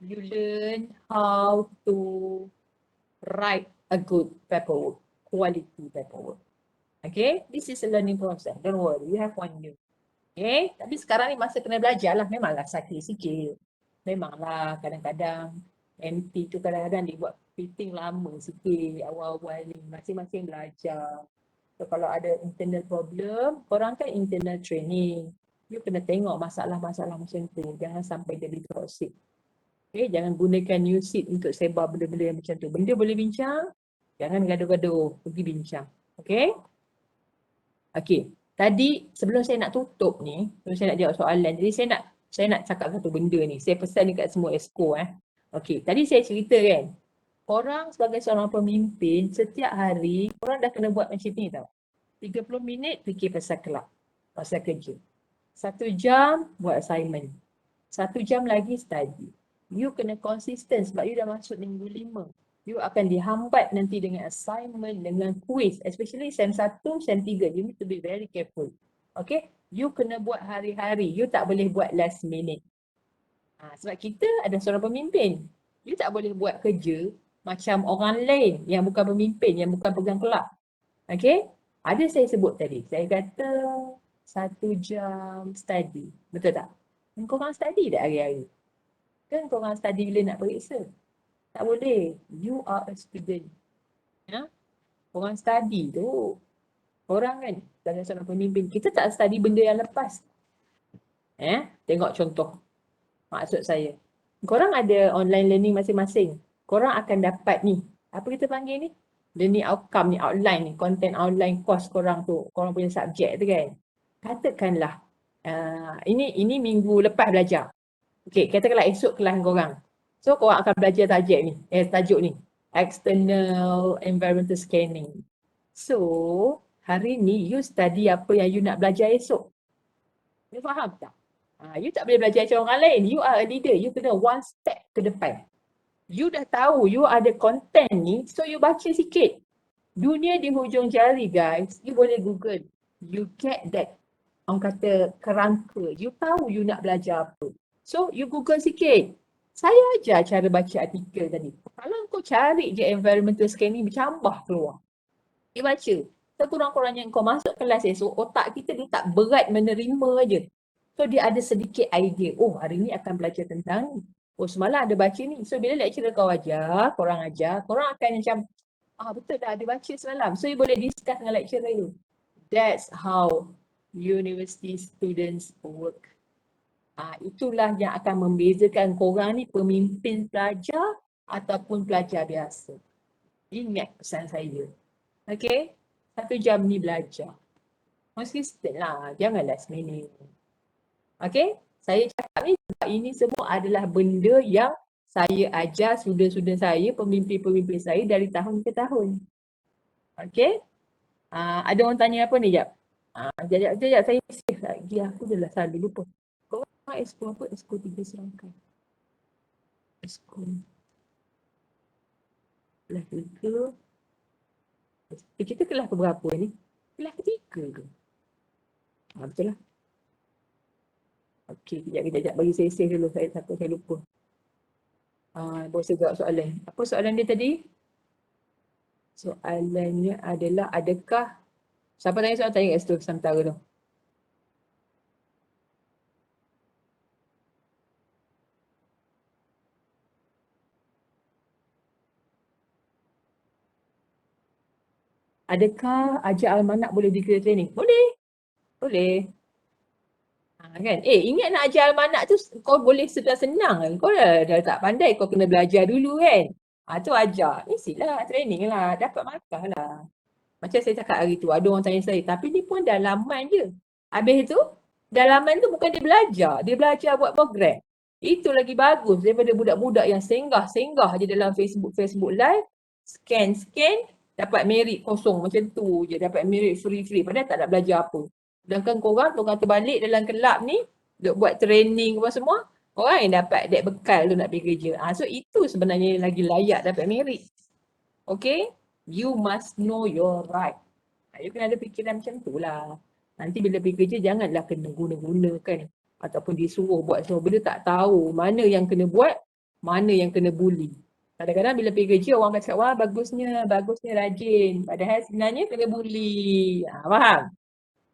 [SPEAKER 1] you learn how to write a good paperwork, quality paperwork. Okay, this is a learning process. Don't worry, you have one year. Okay, tapi sekarang ni masa kena belajar lah. Memanglah sakit sikit. Memanglah kadang-kadang MP tu kadang-kadang dia buat fitting lama sikit awal-awal ni. Masing-masing belajar. So kalau ada internal problem, korang kan internal training. You kena tengok masalah-masalah macam tu. Jangan sampai jadi toxic. Okay, jangan gunakan new seat untuk sebar benda-benda yang macam tu. Benda boleh bincang, jangan gaduh-gaduh. Pergi bincang. Okay. Okay, tadi sebelum saya nak tutup ni, sebelum saya nak jawab soalan, jadi saya nak cakap satu benda ni. Saya pesan dekat semua exco Okay, tadi saya cerita kan, korang sebagai seorang pemimpin, setiap hari korang dah kena buat macam ni tau. 30 minit fikir pasal kelab, pasal kerja. 1 jam buat assignment. 1 jam lagi study. You kena konsisten sebab you dah masuk minggu 5. You akan dihambat nanti dengan assignment, dengan quiz. Especially SEM 1, SEM 3. You need to be very careful. Okay? You kena buat hari-hari. You tak boleh buat last minute. Sebab kita ada seorang pemimpin. You tak boleh buat kerja macam orang lain yang bukan pemimpin, yang bukan pegang kelab. Okay? Ada saya sebut tadi. Saya kata 1 jam study. Betul tak? Korang study tak hari-hari? Kan korang study bila nak periksa? Tak boleh. You are a student. Orang study tu. Orang kan, sebagai seorang pemimpin, kita tak study benda yang lepas. Tengok contoh. Maksud saya. Korang ada online learning masing-masing. Korang akan dapat ni. Apa kita panggil ni? Learning outcome ni, outline ni. Content outline course korang tu. Korang punya subjek tu kan. Katakanlah. Ini minggu lepas belajar. Okay, katakanlah esok kelas korang. So korang akan belajar tajuk ni. External environmental scanning. So, hari ni you study apa yang you nak belajar esok. You faham tak? You tak boleh belajar macam orang lain. You are a leader. You kena one step ke depan. You dah tahu you ada content ni, so you baca sikit. Dunia di hujung jari guys. You boleh Google. You get that, orang kata kerangka. You tahu you nak belajar apa. So, you Google sikit. Saya ajar cara baca artikel tadi. Kalau kau cari je environmental scanning, bercambah keluar. You baca. sekurang-kurangnya kau masuk kelas esok, otak kita dia tak berat menerima je. So dia ada sedikit idea, oh hari ni akan belajar tentang ni. Oh semalam ada baca ni. So bila lecturer kau ajar, korang akan macam, betul dah ada baca semalam. So you boleh discuss dengan lecturer you. That's how university students work. Itulah yang akan membezakan korang ni pemimpin pelajar ataupun pelajar biasa. Ingat pesan saya. Okay? 1 jam ni belajar. Consistent lah. Jangan last minute. Okay? Saya cakap ni sebab ini semua adalah benda yang saya ajar student-student saya, pemimpin-pemimpin saya dari tahun ke tahun. Okay? Ada orang tanya apa ni, jap? Sekejap, saya save lagi. Aku dah selalu lupa. Esko apa? Esko 3 serangkai. Esko. Kelas 3. Kita kelas berapa ni? Kelas ketiga ke? Betul lah. Okey, kejap. Bagi saya save dulu. Saya lupa. Baru saya jawab soalan. Apa soalan dia tadi? Soalannya adalah adakah siapa tanya soalan tanya kat situ sementara tu? Adakah ajar almanak boleh dikira training? Boleh. Kan? Ingat nak ajar almanak tu kau boleh senang. Kau dah tak pandai, kau kena belajar dulu kan. Tu ajar. Mestilah training lah. Dapat markah lah. Macam saya cakap hari tu, ada orang tanya saya, tapi ni pun dalaman je. Habis tu, dalaman tu bukan dia belajar. Dia belajar buat program. Itu lagi bagus daripada budak-budak yang senggah je dalam Facebook live. Scan, dapat merit kosong macam tu je. Dapat merit free. Padahal tak nak belajar apa. Sedangkan korang terbalik dalam kelab ni, duk buat training apa semua, korang yang dapat dek bekal tu nak pergi kerja. So itu sebenarnya lagi layak dapat merit. Okay? You must know your right. You kena ada fikiran macam tu lah. Nanti bila pergi kerja janganlah kena guna-gunakan ataupun disuruh buat semua benda tak tahu mana yang kena buat, mana yang kena bully. Kadang-kadang bila pergi kerja orang kata, wah bagusnya rajin. Padahal sebenarnya kena bully. Faham?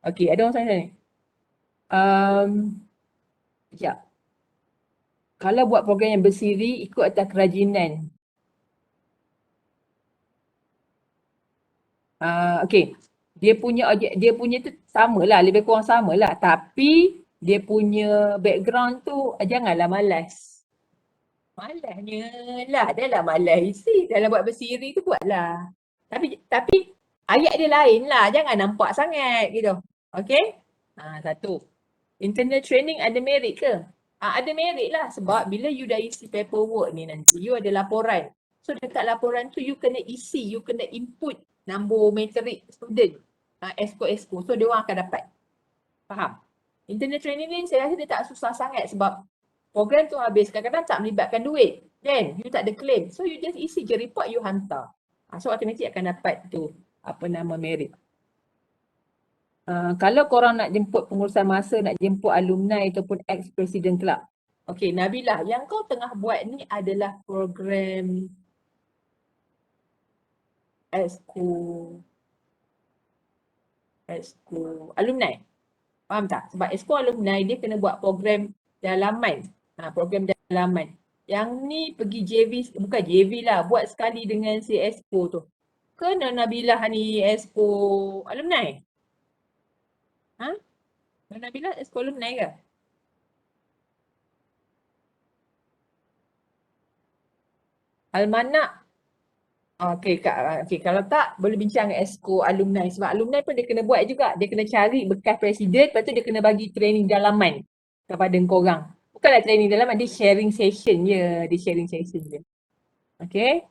[SPEAKER 1] Okey, ada orang tanya ni. Sekejap. Kalau buat program yang bersiri ikut atas kerajinan. Okey. Dia punya tu samalah, lebih kurang samalah. Tapi dia punya background tu janganlah malas. Malasnya lah, dah lah malas isi. Dalam buat bersiri tu buatlah. Tapi ayat dia lain lah, jangan nampak sangat gitu. Okay? Satu. Internal training ada merit ke? Ada merit lah sebab bila you dah isi paperwork ni nanti, you ada laporan. So dekat laporan tu you kena isi, you kena input nombor matrik student. Esko. So dia orang akan dapat. Faham? Internal training ni saya rasa dia tak susah sangat sebab program tu habis kadang-kadang tak melibatkan duit. Then you tak ada claim. So you just isi je report, you hantar. So automatik akan dapat tu merit. Kalau korang nak jemput pengurusan masa, nak jemput alumni ataupun ex-president club. Okay, Nabilah, yang kau tengah buat ni adalah program Esko alumni. Faham tak? Sebab Esko alumni dia kena buat program dalaman. Program dalaman. Yang ni pergi JV, bukan JV lah, buat sekali dengan si Esko tu. Kena Nabilah ni Esko alumni? Nabilah Esko alumni ke? Almanak. Okay, kalau tak boleh bincang dengan Esko alumni sebab alumni pun dia kena buat juga. Dia kena cari bekas presiden, lepas tu dia kena bagi training dalaman kepada korang. Bukanlah training dalaman, dia sharing session je. Okay.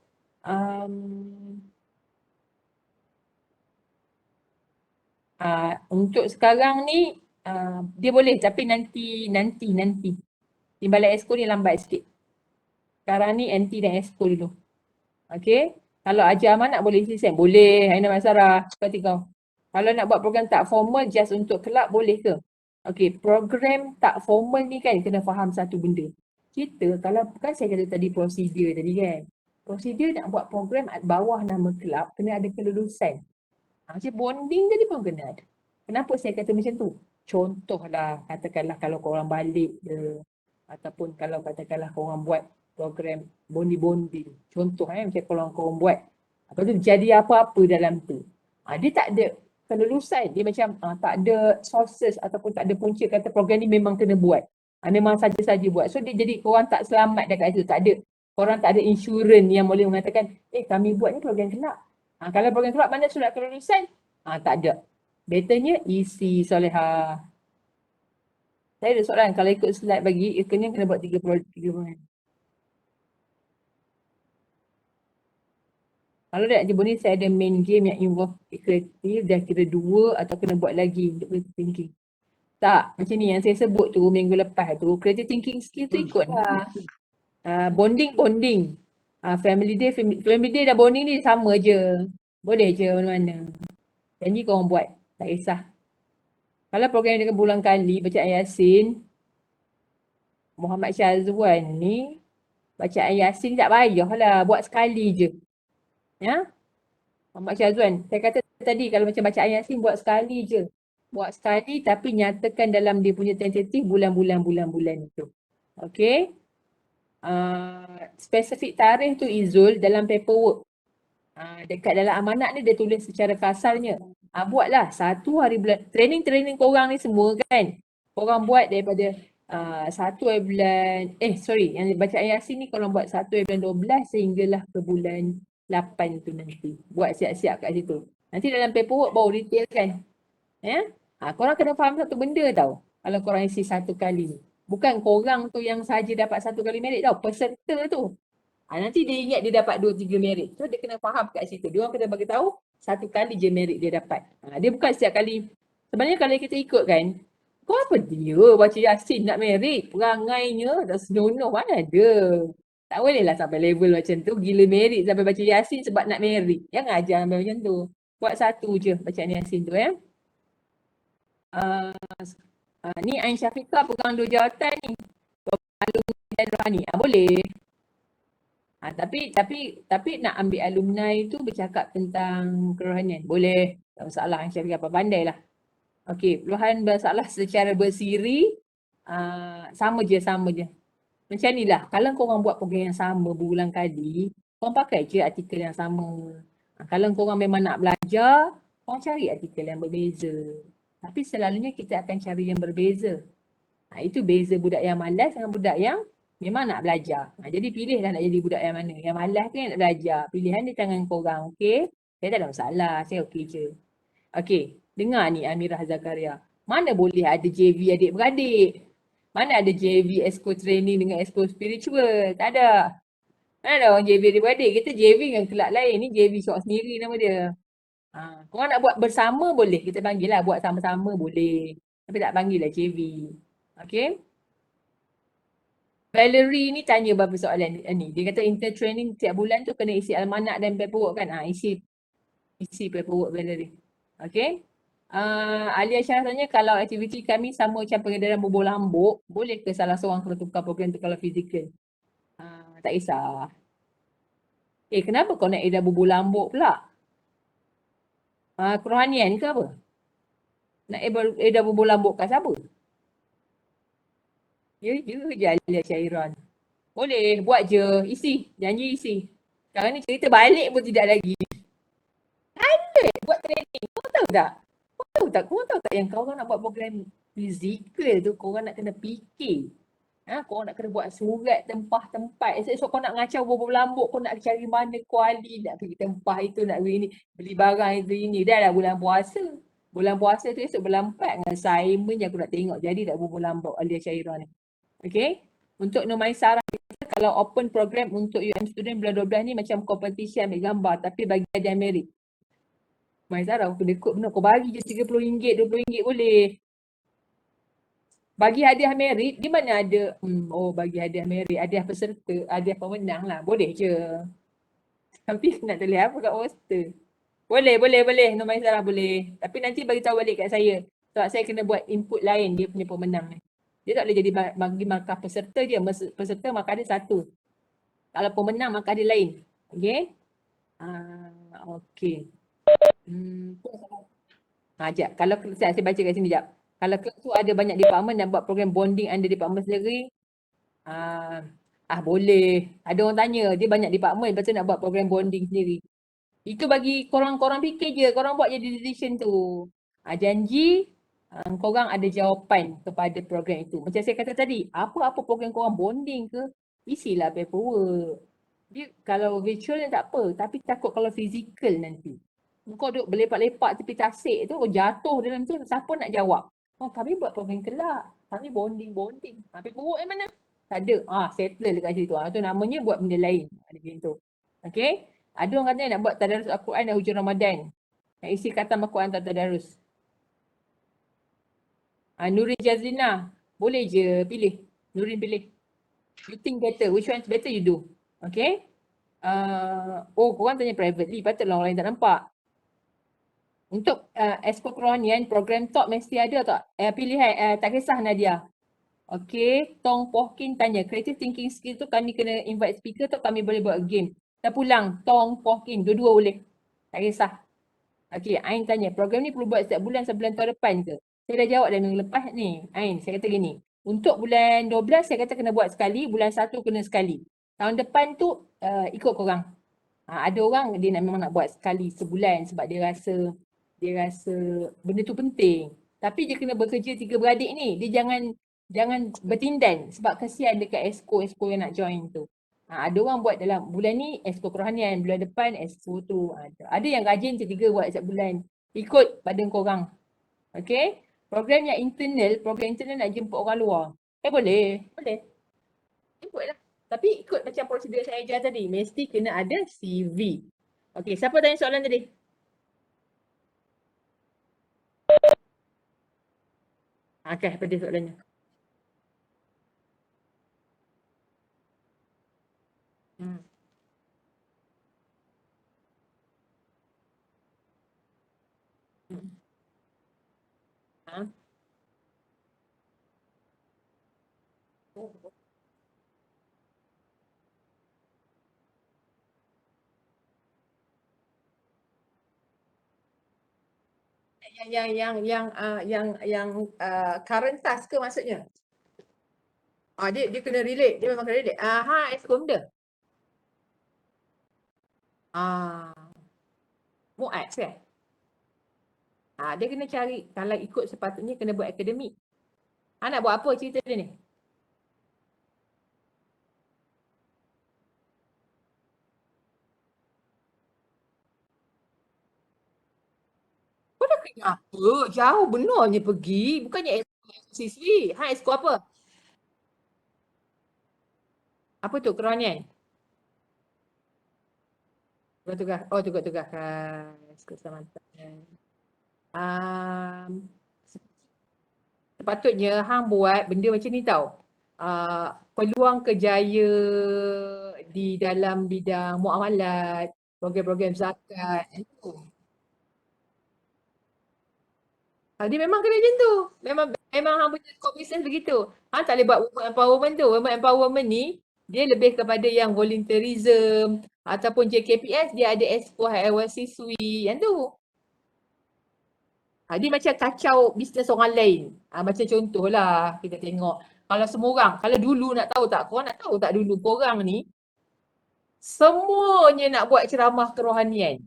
[SPEAKER 1] Untuk sekarang ni dia boleh tapi nanti. Timbalan Esko ni lambat sikit. Sekarang ni NT dan Esko dulu. Okay. Kalau ajar amanat boleh isi sen? Boleh. Aina Masara. Seperti kau. Kalau nak buat program tak formal just untuk kelab boleh ke? Okay. Program tak formal ni kan kena faham satu benda. Kita kalau kan saya kata tadi prosedur tadi kan. Prosedur nak buat program bawah nama kelab kena ada kelulusan. Macam bonding tadi pun kena ada. Kenapa saya kata macam tu? Contohlah, katakanlah kalau korang balik ke, ataupun kalau katakanlah korang buat program bonding-bonding. Contoh macam korang buat. Lepas tu jadi apa-apa dalam tu. Dia tak ada kelulusan. Dia macam tak ada sources ataupun tak ada punca kata program ni memang kena buat. Memang saja-saja buat. So dia jadi korang tak selamat dekat situ. Tak ada. Korang tak ada insurans yang boleh mengatakan, kami buat ni program kelab. Kalau program kelab mana surat kelulusan? Tak ada. Betternya isi Soleha. Saya ada soalan, kalau ikut slide bagi, kena buat 3 program. Kalau nak jemput ni, saya ada main game yang involve kreatif dah kira 2 atau kena buat lagi untuk creative thinking. Tak, macam ni yang saya sebut tu minggu lepas tu, creative thinking skill tu ikutlah. Bonding. Family day dan bonding ni sama je. Boleh je mana-mana. Janji korang buat, tak kisah. Kalau program dengan berulang kali bacaan Yasin, Muhammad Syazwan ni bacaan Yasin tak payahlah, buat sekali je. Ya? Muhammad Syazwan, saya kata tadi kalau macam bacaan Yasin buat sekali je. Buat sekali tapi nyatakan dalam dia punya tentatif bulan-bulan itu. Okay? Spesifik tarikh tu Izul dalam paperwork. Dekat dalam amanat ni dia tulis secara kasarnya. Buatlah 1 hari bulan. Training korang ni semua kan. Korang buat daripada 1 hari bulan, yang bacaan Yasin ni korang buat 1 hari bulan 12 sehinggalah ke bulan 8 tu nanti. Buat siap-siap kat situ. Nanti dalam paperwork baru detail kan. Ya? Korang kena faham satu benda tau. Kalau korang isi 1 kali ni. Bukan korang tu yang saja dapat 1 kali merit tau. Peserta tu. Nanti dia ingat dia dapat 2-3 merit. So dia kena faham kat situ. Dia orang kena bagi tahu 1 kali je merit dia dapat. Dia bukan setiap kali. Sebenarnya kalau kita ikut kan, kau apa dia baca Yasin nak merit? Perangainya dah senonoh mana ada. Tak boleh lah sampai level macam tu. Gila merit sampai baca Yasin sebab nak merit. Jangan ajar sampai macam tu. Buat 1 je bacaan Yasin tu ya. Ni Ain Syafiqah pegang 2 jawatan ni. Alumni dan rohani. Boleh. Tapi nak ambil alumni tu bercakap tentang kerohanian. Boleh. Tak masalah. Ain Syafiqah apa pandai lah. Okey, peluhan masalah secara bersiri sama je. Macam ni lah. Kalau korang buat program yang sama berulang kali, korang pakai je artikel yang sama. Kalau korang memang nak belajar, korang cari artikel yang berbeza. Tapi selalunya kita akan cari yang berbeza. Itu beza budak yang malas dengan budak yang memang nak belajar. Jadi pilihlah nak jadi budak yang mana. Yang malas tu yang nak belajar. Pilihan di tangan korang. Okey? Saya tak ada masalah. Saya okey je. Okey. Dengar ni Amirah Zakaria. Mana boleh ada JV adik-beradik? Mana ada JV Exco Training dengan Exco Spiritual? Tak ada. Mana ada orang JV adik-beradik? Kita JV dengan kelab lain. Ni JV short sendiri nama dia. Korang nak buat bersama boleh. Kita panggil lah buat sama-sama boleh. Tapi tak panggil lah JV. Okey? Valerie ni tanya beberapa soalan ni. Dia kata inter-training tiap bulan tu kena isi almanak dan paperwork kan? Isi paperwork Valerie. Okey? Alia Syarah tanya kalau aktiviti kami sama macam pengedaran bubur lambuk, boleh ke salah seorang kena tukar program tu kalau fizikal? Tak kisah. Kenapa kau nak edar bubur lambuk pula? Kerohanian ke apa? Nak edar bubur lambuk kat siapa? Ya je Alia Syairan. Boleh, buat je. Isi. Janji isi. Sekarang ni cerita balik pun tidak lagi. Ada buat training. Kau tahu tak? Korang tahu tak yang korang nak buat program fizikal tu, korang nak kena fikir. Korang nak kena buat surat tempah-tempat. Esok kau nak ngacau bubur lambuk, kau nak cari mana kuali, nak pergi tempah itu, nak pergi ni, beli barang itu ini. Dah lah bulan puasa. Bulan puasa tu esok bulan 4 dengan assignment yang aku nak tengok jadi tak bubur lambuk Alia Syairah ni. Okay? Untuk Numaisarah, kalau open program untuk UM student bulan 12 ni macam competition ambil gambar tapi bagi hadiah merit. Numaisarah aku kena ikut benar. Kau bagi je RM30, RM20 boleh. Bagi hadiah merit, di mana ada? Bagi hadiah merit, hadiah peserta, hadiah pemenang lah. Boleh je. Tapi nak tulis apa kat poster? Boleh. Numaisarah boleh. Tapi nanti bagi tahu balik kat saya. Sebab saya kena buat input lain dia punya pemenang ni. Dia tak boleh jadi bagi markah peserta je. Peserta markah dia 1. Kalau pemenang markah dia lain. Okay? Okay. Sekejap. Kalau saya baca kat sini sekejap. Kalau kelab tu ada banyak department dan buat program bonding under department sendiri, boleh. Ada orang tanya, dia banyak department, lepas tu nak buat program bonding sendiri. Itu bagi korang-korang fikir je, korang buat je decision tu. Janji korang ada jawapan kepada program itu. Macam saya kata tadi, apa-apa program korang bonding ke, isilah paperwork. Dia kalau virtual ni tak apa, tapi takut kalau fizikal nanti. Kau duduk berlepak-lepak tepi tasik tu, kau jatuh dalam tu, siapa nak jawab? Oh, kami buat program kelak. Kami bonding. Paperwork yang mana? Tak ada. Settle dekat situ. Tu namanya buat benda lain. Ada macam tu. Okay? Ada orang kata nak buat tadarus Al-Quran dan hujung Ramadan. Nak isi khatam Al-Quran atau tadarus. Nurin Jazlina. Boleh je pilih. Nurin pilih. You think better. Which one is better you do. Okay? Korang tanya privately. Patutlah orang lain tak nampak. Untuk Expo Kerohanian, program talk mesti ada tak? Pilihan, tak kisah Nadia. Okay, Tong Pohkin tanya, creative thinking skill tu kami kena invite speaker tu kami boleh buat game. Dah pulang, Tong Pohkin, dua-dua boleh. Tak kisah. Okay, Ain tanya, program ni perlu buat setiap bulan sebulan tahun depan ke? Saya dah jawab dah minggu lepas ni. Ain, saya kata gini, untuk bulan 12 saya kata kena buat sekali, bulan 1 kena sekali. Tahun depan tu ikut korang. Ada orang dia memang nak buat sekali sebulan sebab dia rasa benda tu penting. Tapi dia kena bekerja tiga beradik ni. Dia jangan bertindan sebab kesian dekat exco yang nak join tu. Ada orang buat dalam bulan ni exco kerohanian, bulan depan exco tu. Ada yang rajin tiga buat setiap bulan. Ikut pada korang. Okay? Program internal nak jemput orang luar. Boleh. Ikutlah. Tapi ikut macam prosedur saya ajar tadi. Mesti kena ada CV. Okay, siapa tanya soalan tadi? Okay, apa dia soalannya? Yang current task ke maksudnya? Dia kena relate, dia memang kena relate. Exco benda. Muat ke? Dia kena cari, kalau ikut sepatutnya kena buat akademik. Nak buat apa cerita dia ni? Kau dah kena apa? Jauh benarnya pergi. Bukannya siswi. Exco apa? Apa tu? Kerohanian? Tugas keselamatan. Sepatutnya hang buat benda macam ni tau. Peluang kerjaya di dalam bidang muamalat, program-program zakat. Dia memang kena macam tu. Memang hang punya core business begitu. Hang tak boleh buat women empowerment tu. Women empowerment ni, dia lebih kepada yang volunteerism ataupun JKPS, dia ada expo awal siswi. Yang tu. Dia macam kacau bisnes orang lain. Macam contohlah kita tengok. Kalau semua orang, kalau dulu nak tahu tak, korang nak tahu tak dulu korang ni semuanya nak buat ceramah kerohanian.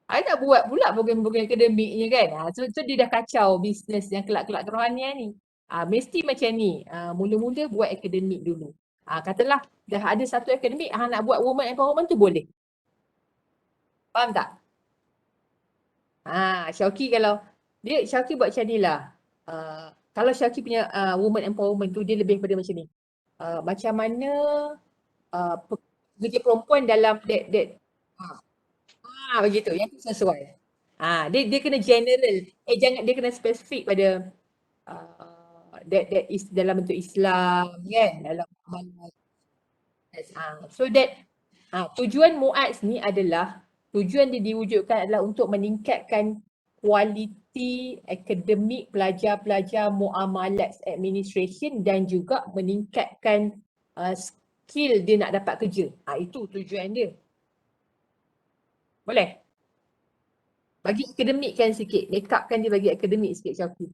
[SPEAKER 1] I tak buat pula program-program akademiknya kan. So dia dah kacau bisnes yang kelak-kelak kerohanian ni. Mesti macam ni. Mula-mula buat akademik dulu. Katalah dah ada satu akademik, nak buat women empowerment tu boleh. Faham tak? Syauqi kalau Syauqi buat macam ni lah. Kalau Syauqi punya women empowerment tu dia lebih pada macam ni. Macam mana pekerja perempuan dalam begitu. Yang tu sesuai. Dia kena general. Dia kena spesifik pada that is dalam bentuk Islam kan, dalam amalan. So that tujuan MUATS ni adalah tujuan dia diwujudkan adalah untuk meningkatkan kualiti akademik pelajar-pelajar muamalat administration dan juga meningkatkan skill dia nak dapat kerja. Itu tujuan dia. Boleh? Bagi akademik kan sikit. Make up kan dia bagi akademik sikit Syauqi.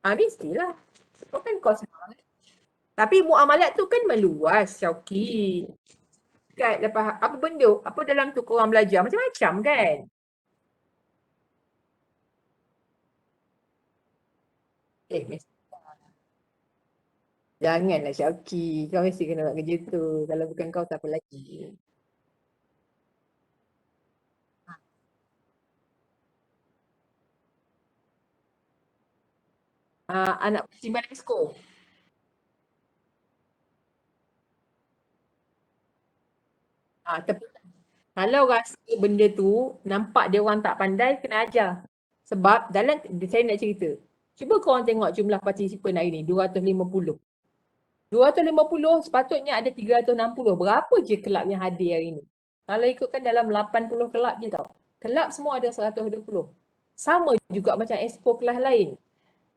[SPEAKER 1] Mestilah. Kau kan kos. Tapi muamalat tu kan meluas Syauqi. Kan lepas apa benda, apa dalam tu korang belajar macam-macam kan. Mesti. Janganlah Syauqi. Kau mesti kena buat kerja tu. Kalau bukan kau siapa lagi. Anak simpan esko. Tapi kalau rasa benda tu nampak dia orang tak pandai, kena ajar. Sebab dalam, saya nak cerita. Cuba korang tengok jumlah participant hari ni, 250. 250 sepatutnya ada 360. Berapa je kelab yang hadir hari ni? Kalau ikutkan dalam 80 kelab je tau. Kelab semua ada 120. Sama juga macam expo kelas lain.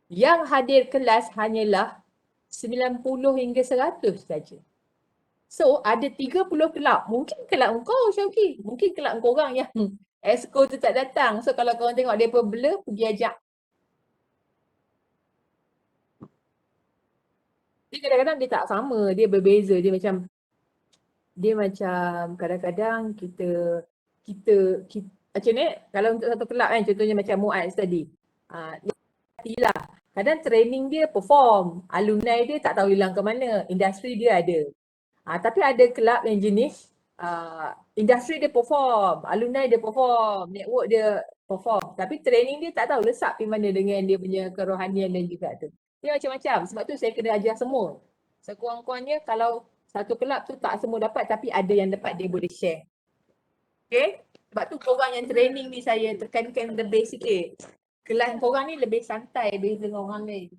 [SPEAKER 1] Yang hadir kelas hanyalah 90 hingga 100 saja. So, ada 30 kelab. Mungkin kelab kau, Syauqi. Mungkin kelab korang yang exco tu tak datang. So, kalau korang tengok mereka blur, pergi ajak. Dia kadang-kadang dia tak sama. Dia berbeza. Dia macam kadang-kadang kita macam ni, kalau untuk satu kelab kan, contohnya macam Muaz tadi. Dia kadang training dia perform. Alumni dia tak tahu hilang ke mana. Industri dia ada. Tapi ada kelab yang jenis industri dia perform, alumni dia perform, network dia perform. Tapi training dia tak tahu lesak pergi mana dengan dia punya kerohanian dan juga tu. Dia macam-macam. Sebab tu saya kena ajar semua. Sekurang-kurangnya kalau satu kelab tu tak semua dapat tapi ada yang dapat dia boleh share. Okay? Sebab tu korang yang training ni saya tekankan lebih sikit. Kelas korang ni lebih santai beza dengan orang lain.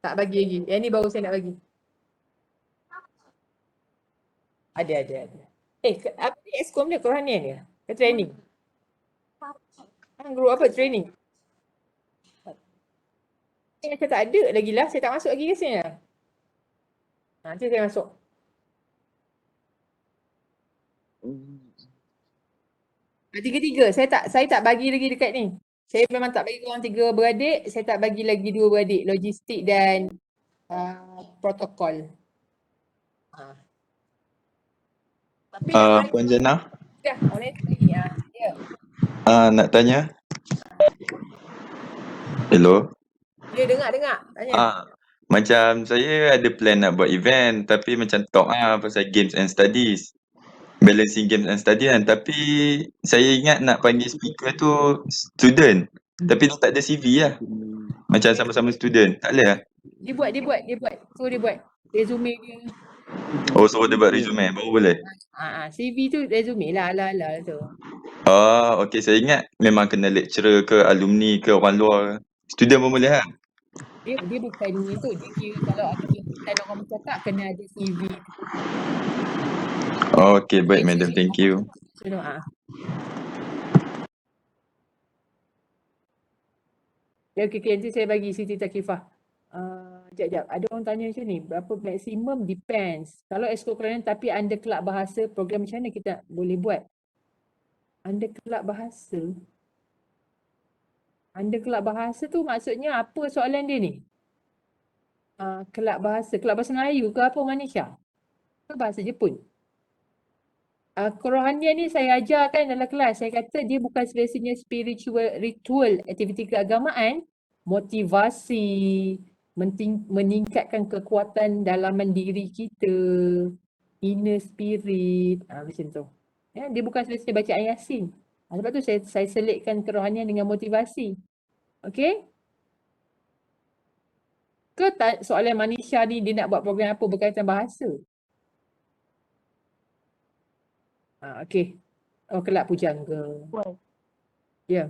[SPEAKER 1] Tak bagi lagi. Yang ni baru saya nak bagi. Ada. Apa ni Excom dia? Kerohanian dia? Ke training? Guru apa training? Macam tak ada lagi lah. Saya tak masuk lagi ke sini lah. Nanti saya masuk. Tiga-tiga. Saya tak bagi lagi dekat ni. Saya memang tak bagi korang 3 beradik. Saya tak bagi lagi 2 beradik. Logistik dan protokol. Tapi
[SPEAKER 5] Puan Jannah,
[SPEAKER 1] dah, orang lain ya.
[SPEAKER 5] nak tanya. Hello.
[SPEAKER 1] Ya, dengar. Tanya.
[SPEAKER 5] Macam saya ada plan nak buat event tapi macam talk pasal games and studies. Balancing games and study kan. Tapi saya ingat nak panggil speaker tu student. Tapi dia tak ada CV lah. Macam sama-sama student. Tak boleh lah.
[SPEAKER 1] Dia buat. So dia buat resume dia.
[SPEAKER 5] Oh, suruh dia buat resume. Baru boleh.
[SPEAKER 1] CV tu resume lah ala-ala tu.
[SPEAKER 5] Okay. Saya ingat memang kena lecturer ke alumni ke orang luar. Student pun boleh lah.
[SPEAKER 1] Dia bukan itu. Dia kira kalau ada tuntutan orang bercakap kena ada CV.
[SPEAKER 5] Okay, baik madam. Thank you.
[SPEAKER 1] Okay, nanti saya bagi Siti Takifah. Sekejap. Ada orang tanya macam ni. Berapa maksimum? Depends. Kalau exco kerohanian tapi under kelab bahasa, program macam mana kita boleh buat? Under kelab bahasa? Under kelab bahasa tu maksudnya apa soalan dia ni? Kelab bahasa Melayu ke apa Manisha? Ke bahasa Jepun? Kerohanian ni saya ajarkan dalam kelas. Saya kata dia bukan semestinya spiritual, ritual, aktiviti keagamaan. Motivasi, meningkatkan kekuatan dalaman diri kita, inner spirit, macam tu. Ya, dia bukan semestinya bacaan Yasin. Sebab tu saya selitkan kerohanian dengan motivasi. Okay? Ke soalan Manisha ni dia nak buat program apa berkaitan bahasa? Okay. Kelab pujangga. Ya.